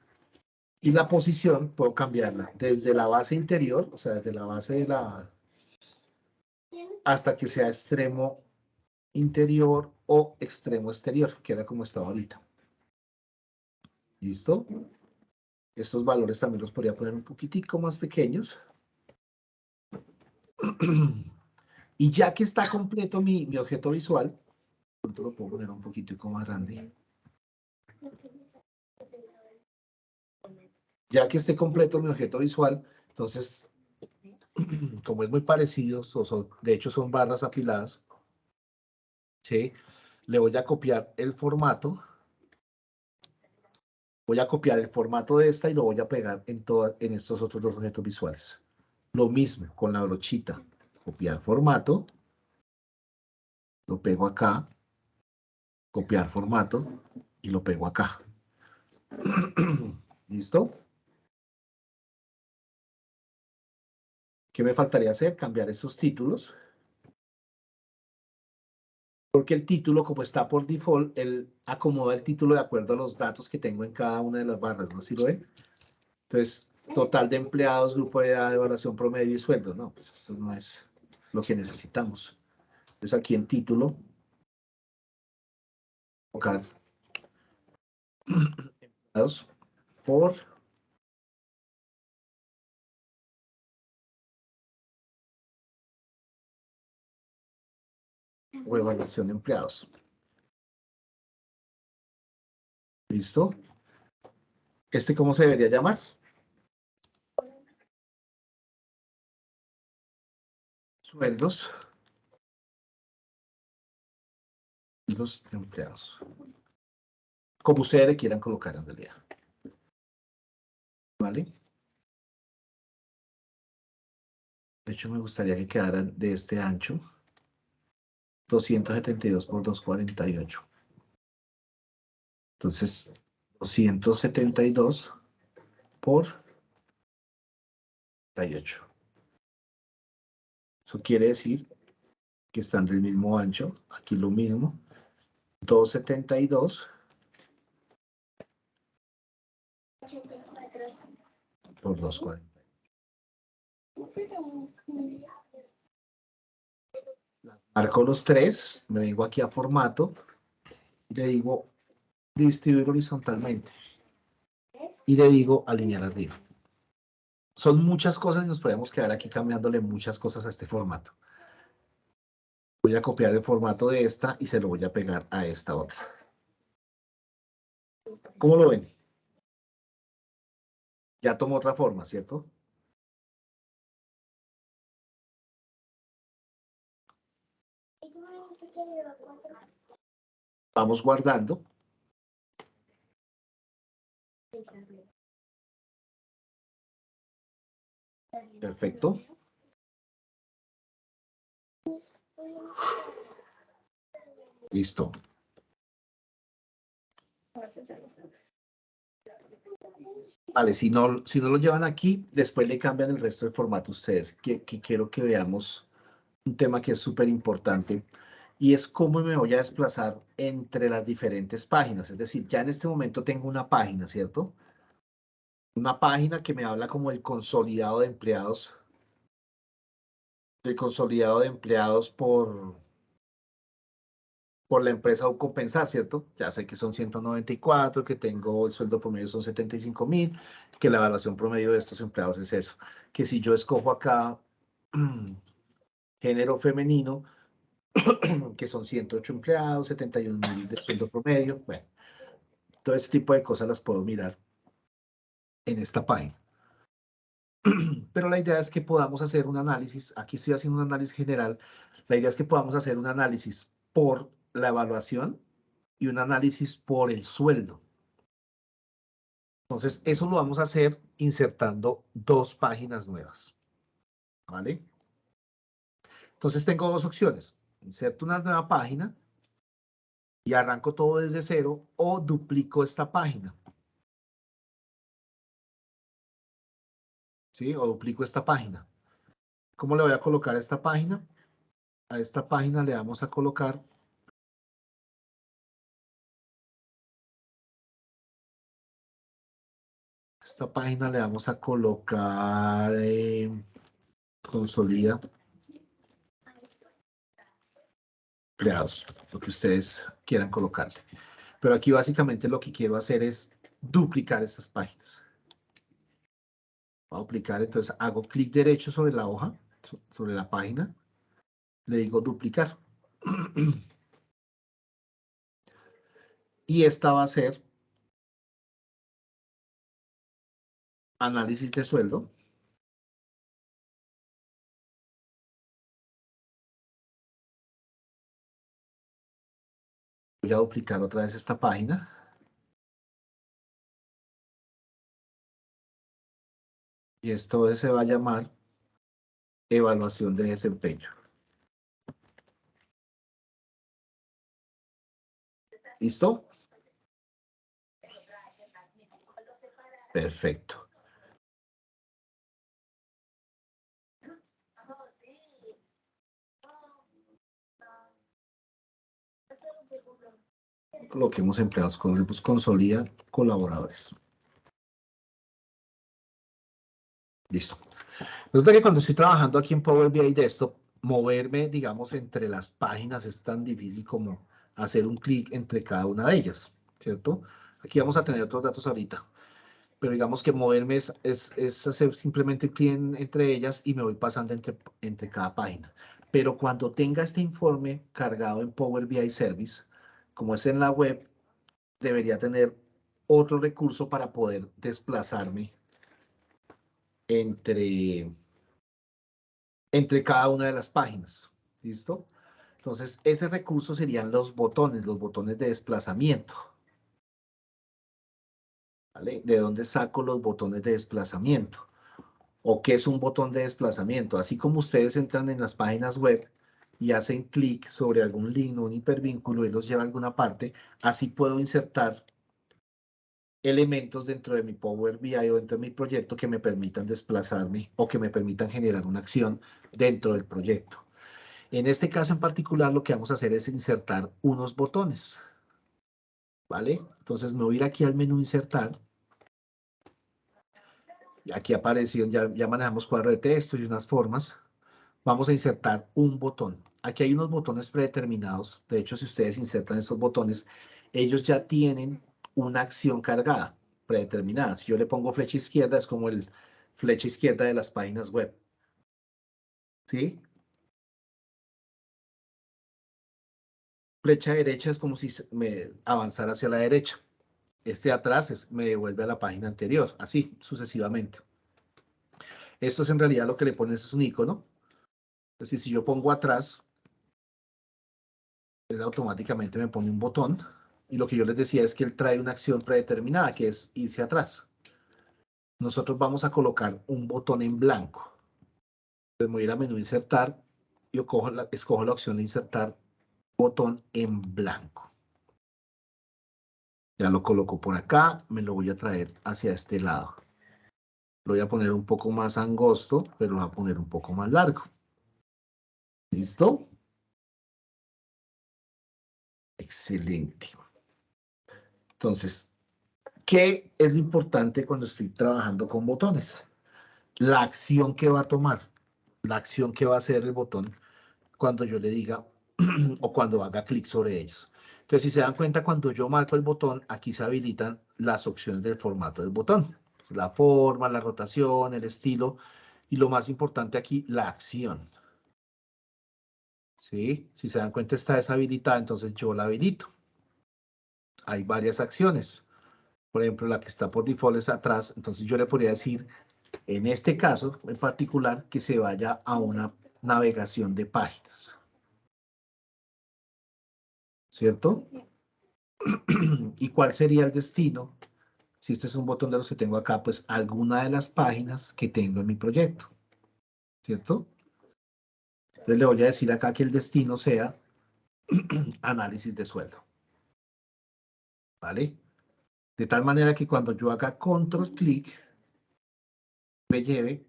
Y la posición puedo cambiarla desde la base interior, o sea, desde la base de la... hasta que sea extremo interior o extremo exterior, que era como estaba ahorita. ¿Listo? Estos valores también los podría poner un poquitico más pequeños. Y ya que está completo mi objeto visual, lo puedo poner un poquitico más grande. Ya que esté completo mi objeto visual, entonces, como es muy parecido, de hecho son barras apiladas, ¿sí? Le voy a copiar el formato. Voy a copiar el formato de esta y lo voy a pegar en estos otros dos objetos visuales. Lo mismo con la brochita. Copiar formato. Lo pego acá. Copiar formato. Y lo pego acá. ¿Listo? ¿Qué me faltaría hacer? Cambiar esos títulos. Porque el título, como está por default, él acomoda el título de acuerdo a los datos que tengo en cada una de las barras, ¿no? ¿Sí lo ven? Entonces, total de empleados, grupo de edad, evaluación promedio y sueldo. No, pues eso no es lo que necesitamos. Entonces, aquí en título, colocar empleados por o evaluación de empleados. ¿Listo? ¿Cómo se debería llamar? Sueldos. Sueldos de empleados. Como ustedes le quieran colocar en realidad. ¿Vale? De hecho, me gustaría que quedaran de este ancho. 272 por 248. Entonces, 272 por 48. Eso quiere decir que están del mismo ancho. Aquí lo mismo. 272 por 240. Marco los tres, me vengo aquí a formato y le digo distribuir horizontalmente y le digo alinear arriba. Son muchas cosas y nos podemos quedar aquí cambiándole muchas cosas a este formato. Voy a copiar el formato de esta y se lo voy a pegar a esta otra. ¿Cómo lo ven? Ya tomó otra forma, ¿cierto? Vamos guardando. Perfecto. Listo. Vale, si no lo llevan aquí, después le cambian el resto del formato a ustedes, que quiero que veamos un tema que es súper importante, y es cómo me voy a desplazar entre las diferentes páginas. Es decir, ya en este momento tengo una página, ¿cierto? Una página que me habla como el consolidado de empleados, por la empresa Compensar, ¿cierto? Ya sé que son 194, que tengo el sueldo promedio son 75,000, que la evaluación promedio de estos empleados es eso. Que si yo escojo acá género femenino, que son 108 empleados, 71,000 de sueldo promedio, bueno, todo este tipo de cosas las puedo mirar en esta página. Pero la idea es que podamos hacer un análisis, aquí estoy haciendo un análisis general, la idea es que podamos hacer un análisis por la evaluación y un análisis por el sueldo. Entonces, eso lo vamos a hacer insertando 2 páginas nuevas. ¿Vale? Entonces, tengo 2 opciones. Inserto una nueva página y arranco todo desde cero o duplico esta página. ¿Sí? O duplico esta página. ¿Cómo le voy a colocar a esta página? A esta página le vamos a colocar consolida empleados, lo que ustedes quieran colocarle. Pero aquí básicamente lo que quiero hacer es duplicar estas páginas. Voy a duplicar, entonces hago clic derecho sobre la hoja, sobre la página, le digo duplicar. Y esta va a ser análisis de sueldo. Voy a duplicar otra vez esta página. Y esto se va a llamar evaluación de desempeño. ¿Listo? Perfecto. Coloquemos empleados con grupos, consolida colaboradores. Listo. Resulta que cuando estoy trabajando aquí en Power BI Desktop, moverme, digamos, entre las páginas es tan difícil como hacer un clic entre cada una de ellas, ¿cierto? Aquí vamos a tener otros datos ahorita, pero digamos que moverme es hacer simplemente clic entre ellas y me voy pasando entre cada página. Pero cuando tenga este informe cargado en Power BI Service, como es en la web, debería tener otro recurso para poder desplazarme entre cada una de las páginas. ¿Listo? Entonces, ese recurso serían los botones de desplazamiento. ¿Vale? ¿De dónde saco los botones de desplazamiento? ¿O qué es un botón de desplazamiento? Así como ustedes entran en las páginas web y hacen clic sobre algún link o un hipervínculo y los lleva a alguna parte, así puedo insertar elementos dentro de mi Power BI o dentro de mi proyecto que me permitan desplazarme o que me permitan generar una acción dentro del proyecto. En este caso en particular, lo que vamos a hacer es insertar unos botones. ¿Vale? Entonces me voy a ir aquí al menú insertar. Aquí apareció, ya manejamos cuadro de texto y unas formas. Vamos a insertar un botón. Aquí hay unos botones predeterminados. De hecho, si ustedes insertan estos botones, ellos ya tienen una acción cargada, predeterminada. Si yo le pongo flecha izquierda, es como el flecha izquierda de las páginas web. ¿Sí? Flecha derecha es como si me avanzara hacia la derecha. Este de atrás me devuelve a la página anterior, así sucesivamente. Esto es en realidad lo que le pones es un icono. Es decir, si yo pongo atrás, él automáticamente me pone un botón. Y lo que yo les decía es que él trae una acción predeterminada, que es irse atrás. Nosotros vamos a colocar un botón en blanco. Entonces voy a ir a menú insertar y escojo la opción de insertar botón en blanco. Ya lo coloco por acá, me lo voy a traer hacia este lado. Lo voy a poner un poco más angosto, pero lo voy a poner un poco más largo. ¿Listo? Excelente. Entonces, ¿qué es lo importante cuando estoy trabajando con botones? La acción que va a tomar, la acción que va a hacer el botón cuando yo le diga o cuando haga clic sobre ellos. Entonces, si se dan cuenta, cuando yo marco el botón, aquí se habilitan las opciones del formato del botón. La forma, la rotación, el estilo y lo más importante aquí, la acción. ¿Sí? Si se dan cuenta, está deshabilitada, entonces yo la habilito. Hay varias acciones. Por ejemplo, la que está por default es atrás, entonces yo le podría decir, en este caso en particular, que se vaya a una navegación de páginas. ¿Cierto? ¿Y cuál sería el destino Si este es un botón de los que tengo acá, pues alguna de las páginas que tengo en mi proyecto, ¿cierto? Entonces le voy a decir acá que el destino sea análisis de sueldo, ¿vale? De tal manera que cuando yo haga control clic, me lleve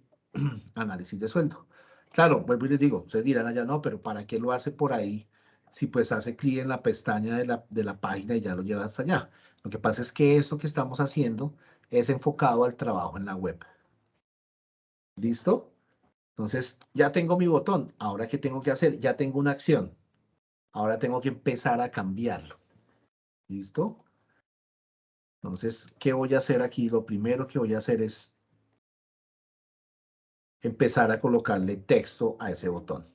análisis de sueldo. Claro, vuelvo y les digo, ustedes dirán allá, no, pero ¿para qué lo hace por ahí? Si pues hace clic en la pestaña de la página y ya lo lleva hasta allá. Lo que pasa es que esto que estamos haciendo es enfocado al trabajo en la web. ¿Listo? Entonces, ya tengo mi botón. Ahora, ¿qué tengo que hacer? Ya tengo una acción. Ahora tengo que empezar a cambiarlo. ¿Listo? Entonces, ¿qué voy a hacer aquí? Lo primero que voy a hacer es empezar a colocarle texto a ese botón.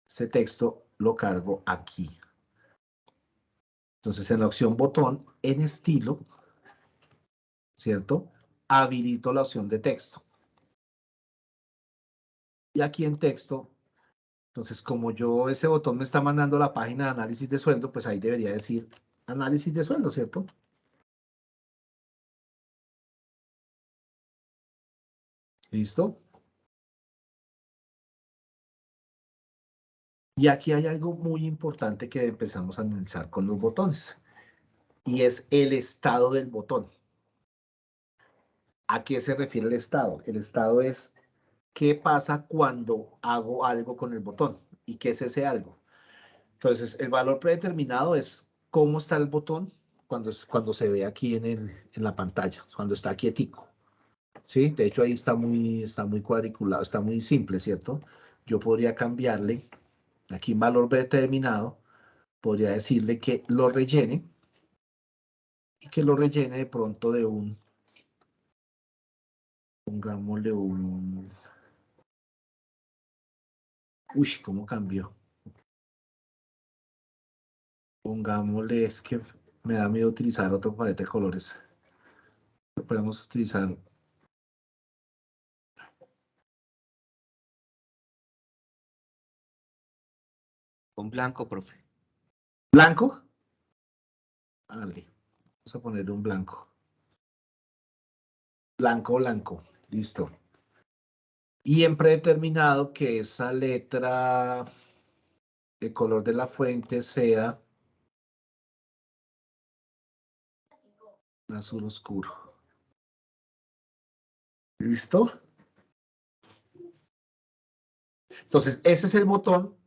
Ese texto lo cargo aquí. Entonces, en la opción botón, en estilo, ¿cierto? Habilito la opción de texto. Y aquí en texto, entonces, como ese botón me está mandando a la página de análisis de sueldo, pues ahí debería decir análisis de sueldo, ¿cierto? ¿Listo? Y aquí hay algo muy importante que empezamos a analizar con los botones. Y es el estado del botón. ¿A qué se refiere el estado? El estado es qué pasa cuando hago algo con el botón. ¿Y qué es ese algo? Entonces, el valor predeterminado es cómo está el botón cuando se ve aquí en la pantalla, cuando está quietico. ¿Sí? De hecho, ahí está muy cuadriculado, está muy simple, ¿cierto? Yo podría cambiarle, aquí valor predeterminado, podría decirle que lo rellene, y que lo rellene de pronto de pongámosle uy, ¿cómo cambió? Pongámosle, es que me da miedo utilizar otro paleta de colores. Podemos utilizar Con blanco, profe. ¿blanco? Vale, vamos a ponerle un blanco. Blanco, blanco, listo. Y en predeterminado que esa letra, el color de la fuente sea azul oscuro. ¿Listo? Entonces, ese es el botón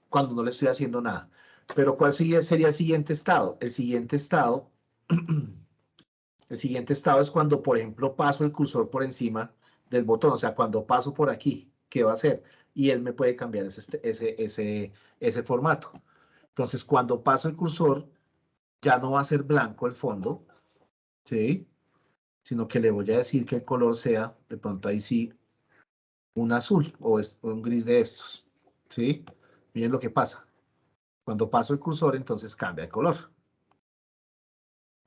cuando no le estoy haciendo nada. Pero ¿cuál sería el siguiente estado? El siguiente estado es cuando, por ejemplo, paso el cursor por encima del botón. O sea, cuando paso por aquí, ¿qué va a hacer? Y él me puede cambiar ese formato. Entonces, cuando paso el cursor, ya no va a ser blanco el fondo, ¿sí? Sino que le voy a decir que el color sea, de pronto ahí sí, un azul o un gris de estos, ¿sí? Miren lo que pasa. Cuando paso el cursor, entonces cambia de color.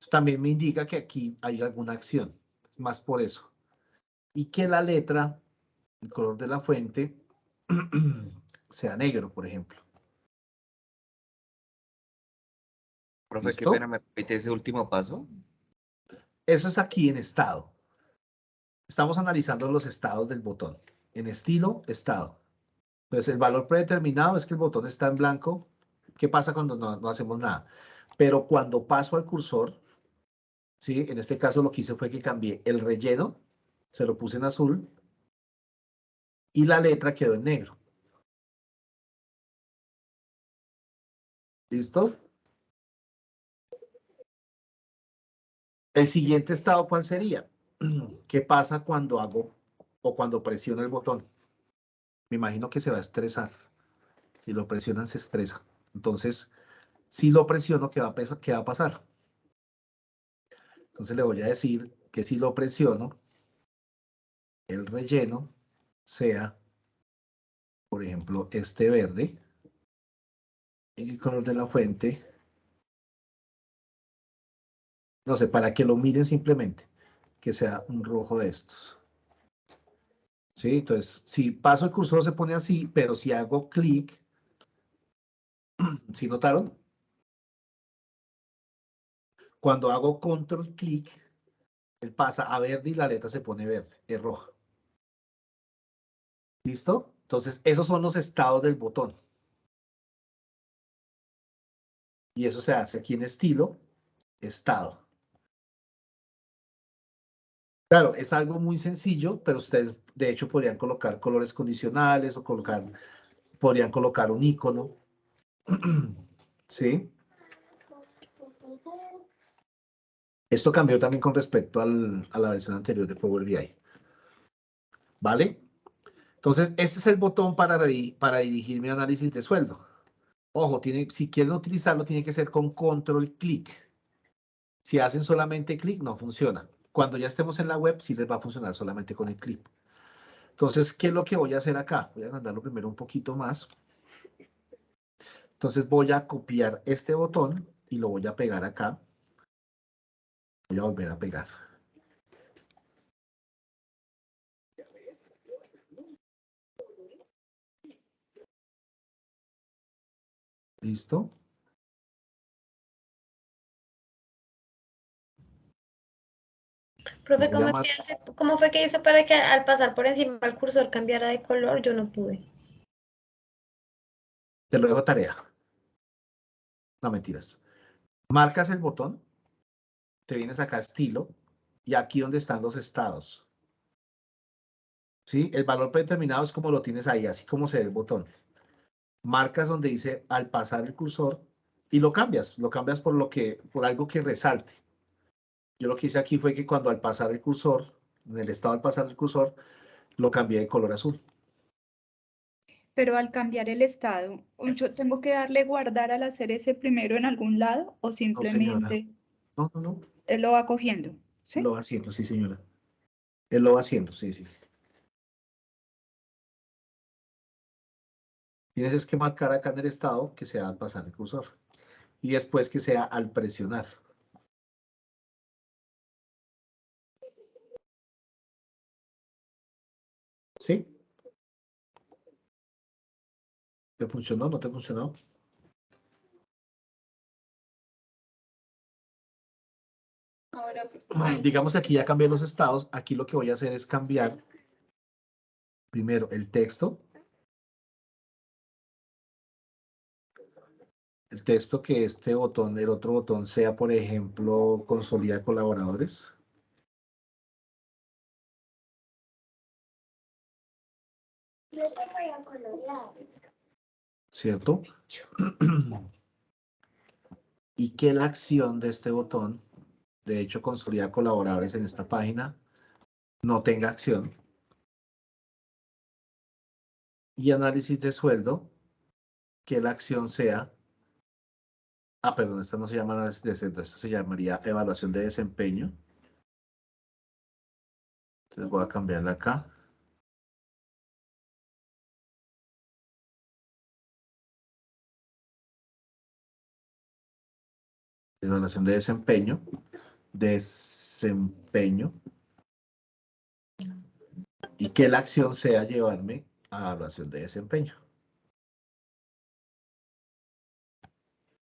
Esto también me indica que aquí hay alguna acción, es más por eso. Y que la letra, el color de la fuente, sea negro, por ejemplo. Profe, qué ¿Listo? pena, ¿me repite ese último paso? Eso es aquí en estado. Estamos analizando los estados del botón. En estilo, estado. Pues el valor predeterminado es que el botón está en blanco. ¿Qué pasa cuando no hacemos nada? Pero cuando paso al cursor, ¿sí? En este caso lo que hice fue que cambié el relleno, se lo puse en azul, y la letra quedó en negro. ¿Listo? El siguiente estado, ¿cuál sería? ¿Qué pasa cuando hago o cuando presiono el botón? Me imagino que se va a estresar. Si lo presionan, se estresa. Entonces, si lo presiono, ¿qué va a pasar? Entonces le voy a decir que si lo presiono, el relleno sea, por ejemplo, este verde, y el color de la fuente, no sé, para que lo miren simplemente, que sea un rojo de estos. ¿Sí? Entonces, si paso el cursor se pone así, pero si hago clic, ¿sí notaron? Cuando hago control clic, Él pasa a verde y la letra se pone verde, es roja. ¿Listo? Entonces, esos son los estados del botón. Y eso se hace aquí en estilo, estado. Claro, es algo muy sencillo, pero ustedes de hecho podrían colocar colores condicionales o podrían colocar un icono. ¿Sí? Esto cambió también con respecto a la versión anterior de Power BI. ¿Vale? Entonces, este es el botón para dirigir mi análisis de sueldo. Ojo, si quieren utilizarlo, tiene que ser con control clic. Si hacen solamente clic, no funciona. Cuando ya estemos en la web, sí les va a funcionar solamente con el clic. Entonces, ¿qué es lo que voy a hacer acá? Voy a agrandarlo primero un poquito más. Entonces, voy a copiar este botón y lo voy a pegar acá. Voy a volver a pegar. ¿Listo? Profe, Voy a ¿cómo fue que hizo para que al pasar por encima el cursor cambiara de color? Yo no pude. Te lo dejo tarea. No, mentiras. Marcas el botón, te vienes acá a estilo, y aquí donde están los estados. ¿Sí? El valor predeterminado es como lo tienes ahí, así como se ve el botón. Marcas donde dice al pasar el cursor y lo cambias por algo que resalte. Yo lo que hice aquí fue que cuando al pasar el cursor, en el estado al pasar el cursor, lo cambié de color azul. Pero al cambiar el estado, ¿yo tengo que darle guardar al hacer ese primero en algún lado o No, señora. simplemente No. él lo va cogiendo? ¿Sí? Lo va haciendo, sí, señora. Él lo va haciendo, sí. Tienes que marcar acá en el estado que sea al pasar el cursor. Y después que sea al presionar. ¿Sí? ¿Te funcionó? ¿No te funcionó? Ahora, Digamos que aquí ya cambié los estados. Aquí lo que voy a hacer es cambiar primero el texto. El texto que este botón, el otro botón sea, por ejemplo, consolida colaboradores. Yo te voy a colorear. ¿Cierto? Y que la acción de este botón, de hecho, consolida colaboradores en esta página, no tenga acción. Y análisis de sueldo, que la acción sea, perdón, esta no se llama análisis de sueldo, esta se llamaría evaluación de desempeño. Entonces voy a cambiarla acá. Evaluación de desempeño. Y que la acción sea llevarme a evaluación de desempeño.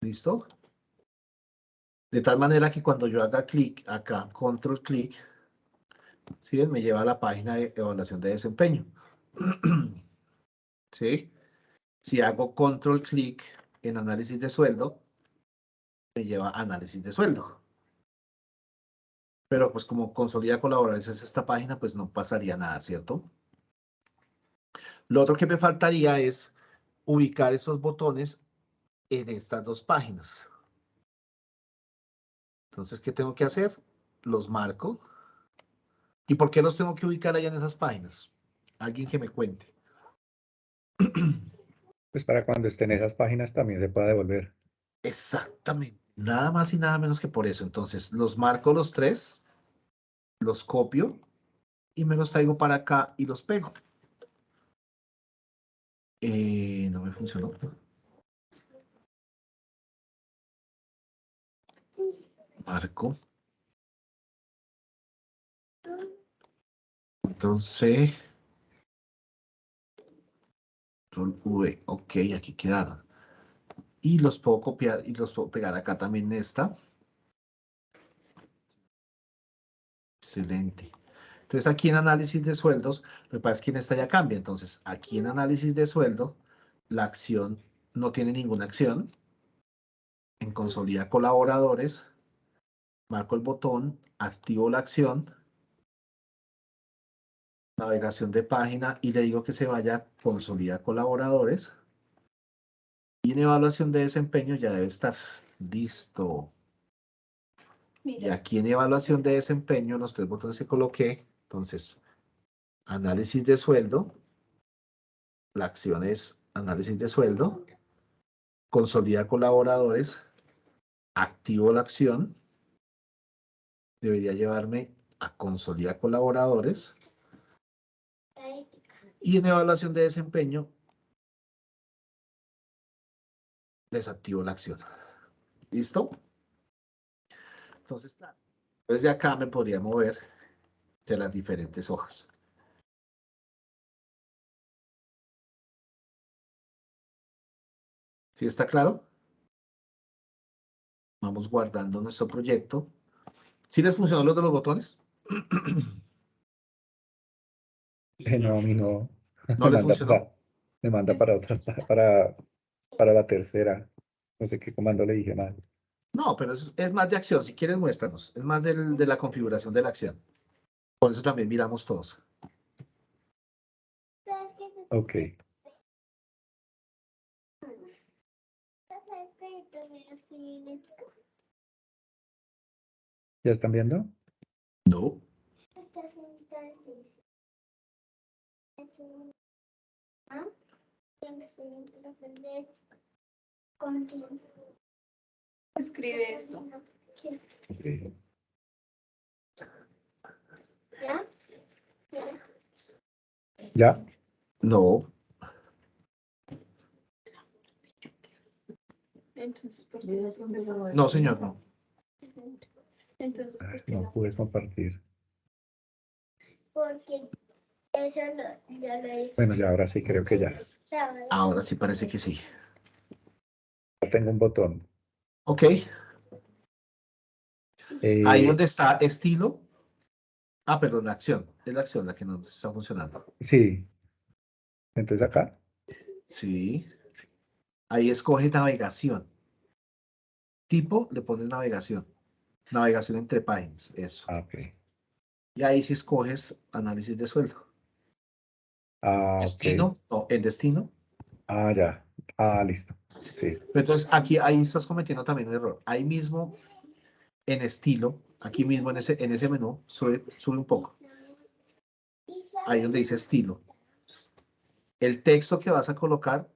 ¿Listo? De tal manera que cuando yo haga clic acá, control clic, ¿sí ven? Me lleva a la página de evaluación de desempeño. ¿Sí? Si hago control clic en análisis de sueldo, me lleva a análisis de sueldo. Pero pues como consolida colaboradores es esta página, pues no pasaría nada, ¿cierto? Lo otro que me faltaría es ubicar esos botones en estas dos páginas. Entonces, ¿qué tengo que hacer? Los marco. ¿Y por qué los tengo que ubicar allá en esas páginas? Alguien que me cuente. Pues para cuando estén esas páginas también se pueda devolver. Exactamente. Nada más y nada menos que por eso. Entonces, los marco los tres, los copio y me los traigo para acá y los pego. No me funcionó. Marco. Entonces, control V. Ok, aquí quedaron. Y los puedo copiar y los puedo pegar acá también en esta. Excelente. Entonces aquí en análisis de sueldos, lo que pasa es que en esta ya cambia. Entonces aquí en análisis de sueldo, la acción no tiene ninguna acción. En consolida colaboradores, marco el botón, activo la acción, navegación de página y le digo que se vaya a consolida colaboradores. Y en evaluación de desempeño ya debe estar. Listo. Y aquí en evaluación de desempeño, los 3 botones que coloqué, entonces, análisis de sueldo, la acción es análisis de sueldo, consolida colaboradores, activo la acción, debería llevarme a consolida colaboradores, y en evaluación de desempeño, desactivo la acción. ¿Listo? Entonces, claro, desde acá me podría mover de las diferentes hojas. ¿Sí está claro? Vamos guardando nuestro proyecto. ¿Sí les funcionó lo de los botones? No, a mí no. ¿No Me les manda funcionó? me manda para otra, para la tercera. No sé qué comando le dije mal. No, pero es más de acción. Si quieres, muéstranos. Es más de la configuración de la acción. Por eso también miramos todos. Ok. ¿Ya están viendo? No. Escribe esto. Ok. ¿Ya? No. Entonces, ¿por qué no se empezó a ver? No, señor, no. Entonces, Ay, no pude compartir. Porque eso ya lo hice. Bueno, ya ahora sí creo que ya. Ahora sí parece que sí. Ya tengo un botón. Ok. Ahí donde está estilo. Ah, perdón, la acción. Es la acción la que no está funcionando. Sí. Entonces acá. Sí. Ahí escoge navegación. Tipo, le pones navegación. Navegación entre páginas. Eso. Ah, ok. Y ahí sí escoges análisis de sueldo. Ah, ok. Destino. No, en destino. Ah, ya. Ah, listo. Sí. Pero entonces ahí estás cometiendo también un error. Ahí mismo, en estilo, aquí mismo en ese menú, sube un poco. Ahí donde dice estilo. El texto que vas a colocar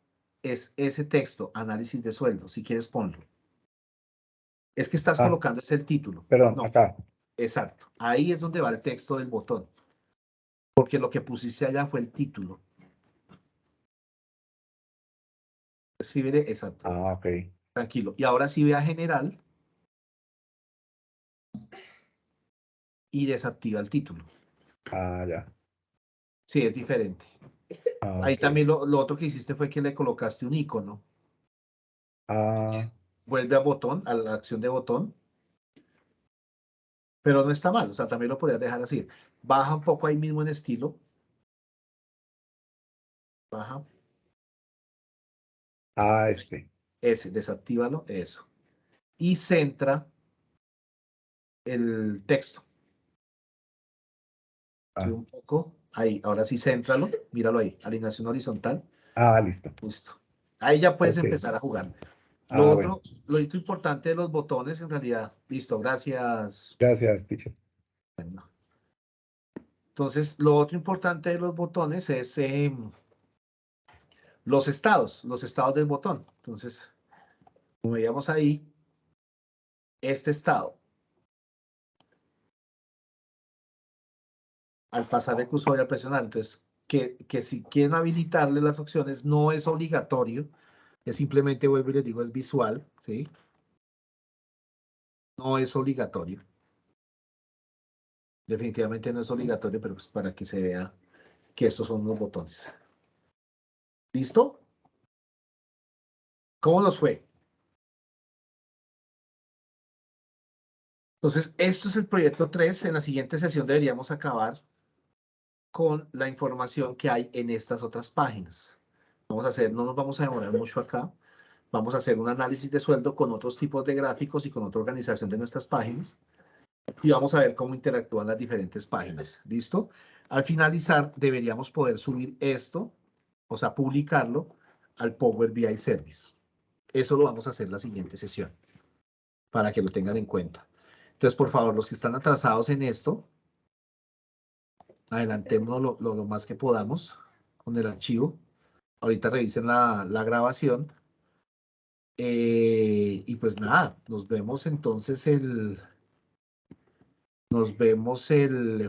es ese texto, análisis de sueldo. Si quieres, ponlo. Es que estás colocando es el título. Perdón, No, acá. exacto. Ahí es donde va el texto del botón. Porque lo que pusiste allá fue el título. Sí, veré, exacto. Ah, ok. Tranquilo. Y ahora sí ve a general y desactiva el título. Ah, ya. Sí, es diferente. Ah, Ahí ok. también lo otro que hiciste fue que le colocaste un icono. Ah, Vuelve a botón, a la acción de botón. Pero no está mal, o sea, también lo podrías dejar así. Baja un poco ahí mismo en estilo. Baja. este. Ese, desactívalo, eso. Y centra el texto. Ah. Sube un poco. Ahí, ahora sí, céntralo. Míralo ahí, alineación horizontal. Ah, listo. Listo. Ahí ya puedes Ok. empezar a jugar. Ah, bueno. Lo otro importante de los botones, en realidad, listo, gracias. Gracias, teacher. Bueno. Entonces, lo otro importante de los botones es los estados del botón. Entonces, como veíamos ahí, este estado, al pasar el cursor y al presionar, entonces, que si quieren habilitarle las opciones, no es obligatorio, es simplemente, vuelvo y les digo, es visual, ¿sí? No es obligatorio. Definitivamente no es obligatorio, pero pues para que se vea que estos son los botones. ¿Listo? ¿Cómo nos fue? Entonces, esto es el proyecto 3. En la siguiente sesión deberíamos acabar con la información que hay en estas otras páginas. Vamos a hacer, no nos vamos a demorar mucho acá. Vamos a hacer un análisis de sueldo con otros tipos de gráficos y con otra organización de nuestras páginas. Y vamos a ver cómo interactúan las diferentes páginas. ¿Listo? Al finalizar, deberíamos poder subir esto, o sea, publicarlo al Power BI Service. Eso lo vamos a hacer en la siguiente sesión, para que lo tengan en cuenta. Entonces, por favor, los que están atrasados en esto, adelantémonos lo más que podamos con el archivo. Ahorita revisen la grabación. Y pues nada, nos vemos entonces el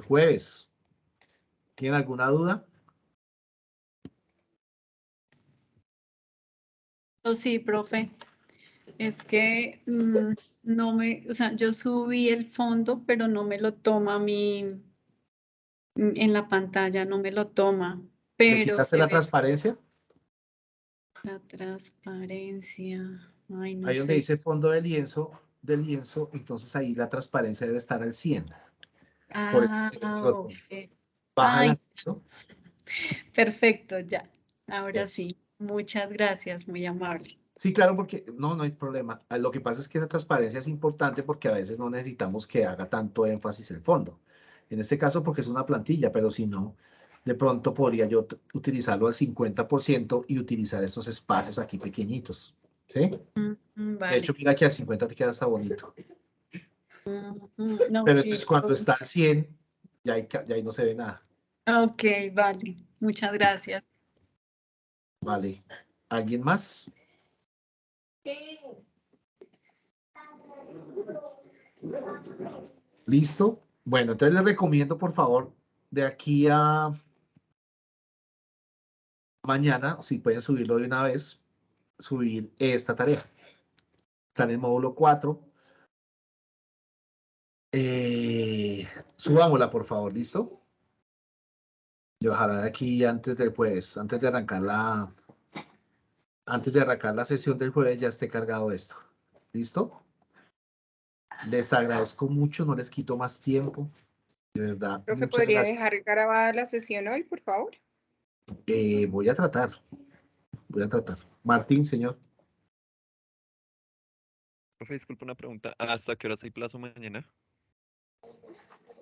jueves. ¿Tienen alguna duda? Sí, profe. Es que o sea, yo subí el fondo, pero no me lo toma en la pantalla, no me lo toma. ¿Le Pero quitaste se la ve transparencia? la transparencia. Ay, no Ahí donde sé. dice fondo de lienzo, entonces ahí la transparencia debe estar al 100. Por eso es que no lo Ok. toma. Bájala, Ay, ¿no? perfecto, ya. Ahora Eso. sí. Muchas gracias, muy amable. Sí, claro, porque no hay problema. Lo que pasa es que esa transparencia es importante porque a veces no necesitamos que haga tanto énfasis el fondo. En este caso porque es una plantilla, pero si no, de pronto podría yo utilizarlo al 50% y utilizar estos espacios aquí pequeñitos. ¿Sí? De Vale. hecho, mira que al 50 te queda hasta bonito. No, Pero sí. entonces cuando está al 100, ya ahí no se ve nada. Ok, vale. Muchas gracias. Vale. ¿Alguien más? ¿Listo? Bueno, entonces les recomiendo, por favor, de aquí a mañana, si pueden subirlo de una vez, subir esta tarea. Está en el módulo 4. Subámosla, por favor, ¿listo? Y ojalá de aquí antes de arrancar la sesión del jueves ya esté cargado esto. ¿Listo? Les agradezco mucho, no les quito más tiempo. De verdad, Profe, muchas ¿podría gracias. dejar grabada la sesión hoy, por favor? Voy a tratar. Martín, señor. Profe, disculpa una pregunta. ¿Hasta qué horas hay plazo mañana?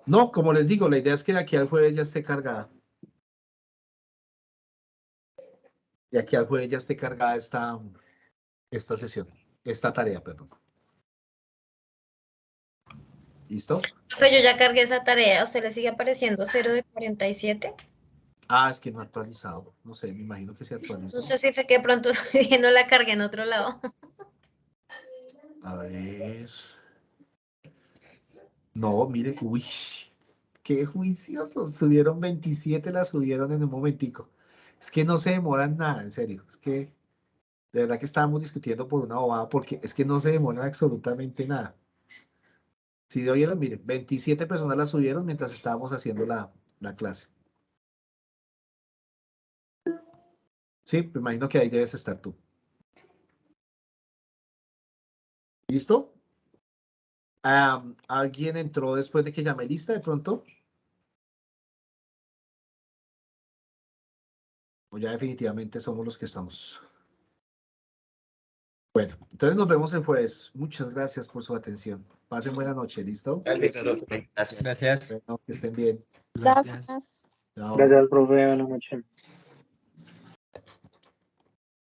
No, como les digo, la idea es que de aquí al jueves ya esté cargada. De aquí al jueves ya esté cargada esta sesión, esta tarea, perdón. ¿Listo? Profe, yo ya cargué esa tarea. ¿A usted le sigue apareciendo 0 de 47? Ah, es que no ha actualizado. No sé, me imagino que se actualizó. No sé si fue que de pronto no la cargué en otro lado. A ver. No, mire, uy, qué juiciosos. Subieron 27, la subieron en un momentico. Es que no se demoran nada, en serio. Es que de verdad que estábamos discutiendo por una bobada porque es que no se demoran absolutamente nada. Si de oyeron, miren, 27 personas la subieron mientras estábamos haciendo la clase. Sí, me imagino que ahí debes estar tú. ¿Listo? ¿Alguien entró después de que llamé lista de pronto? O ya definitivamente somos los que estamos. Bueno, entonces nos vemos el jueves. Muchas gracias por su atención. Pasen buena noche, ¿listo? Gracias. Gracias. Bueno, que estén bien. Gracias. Chao. Gracias, profe. Buenas noches.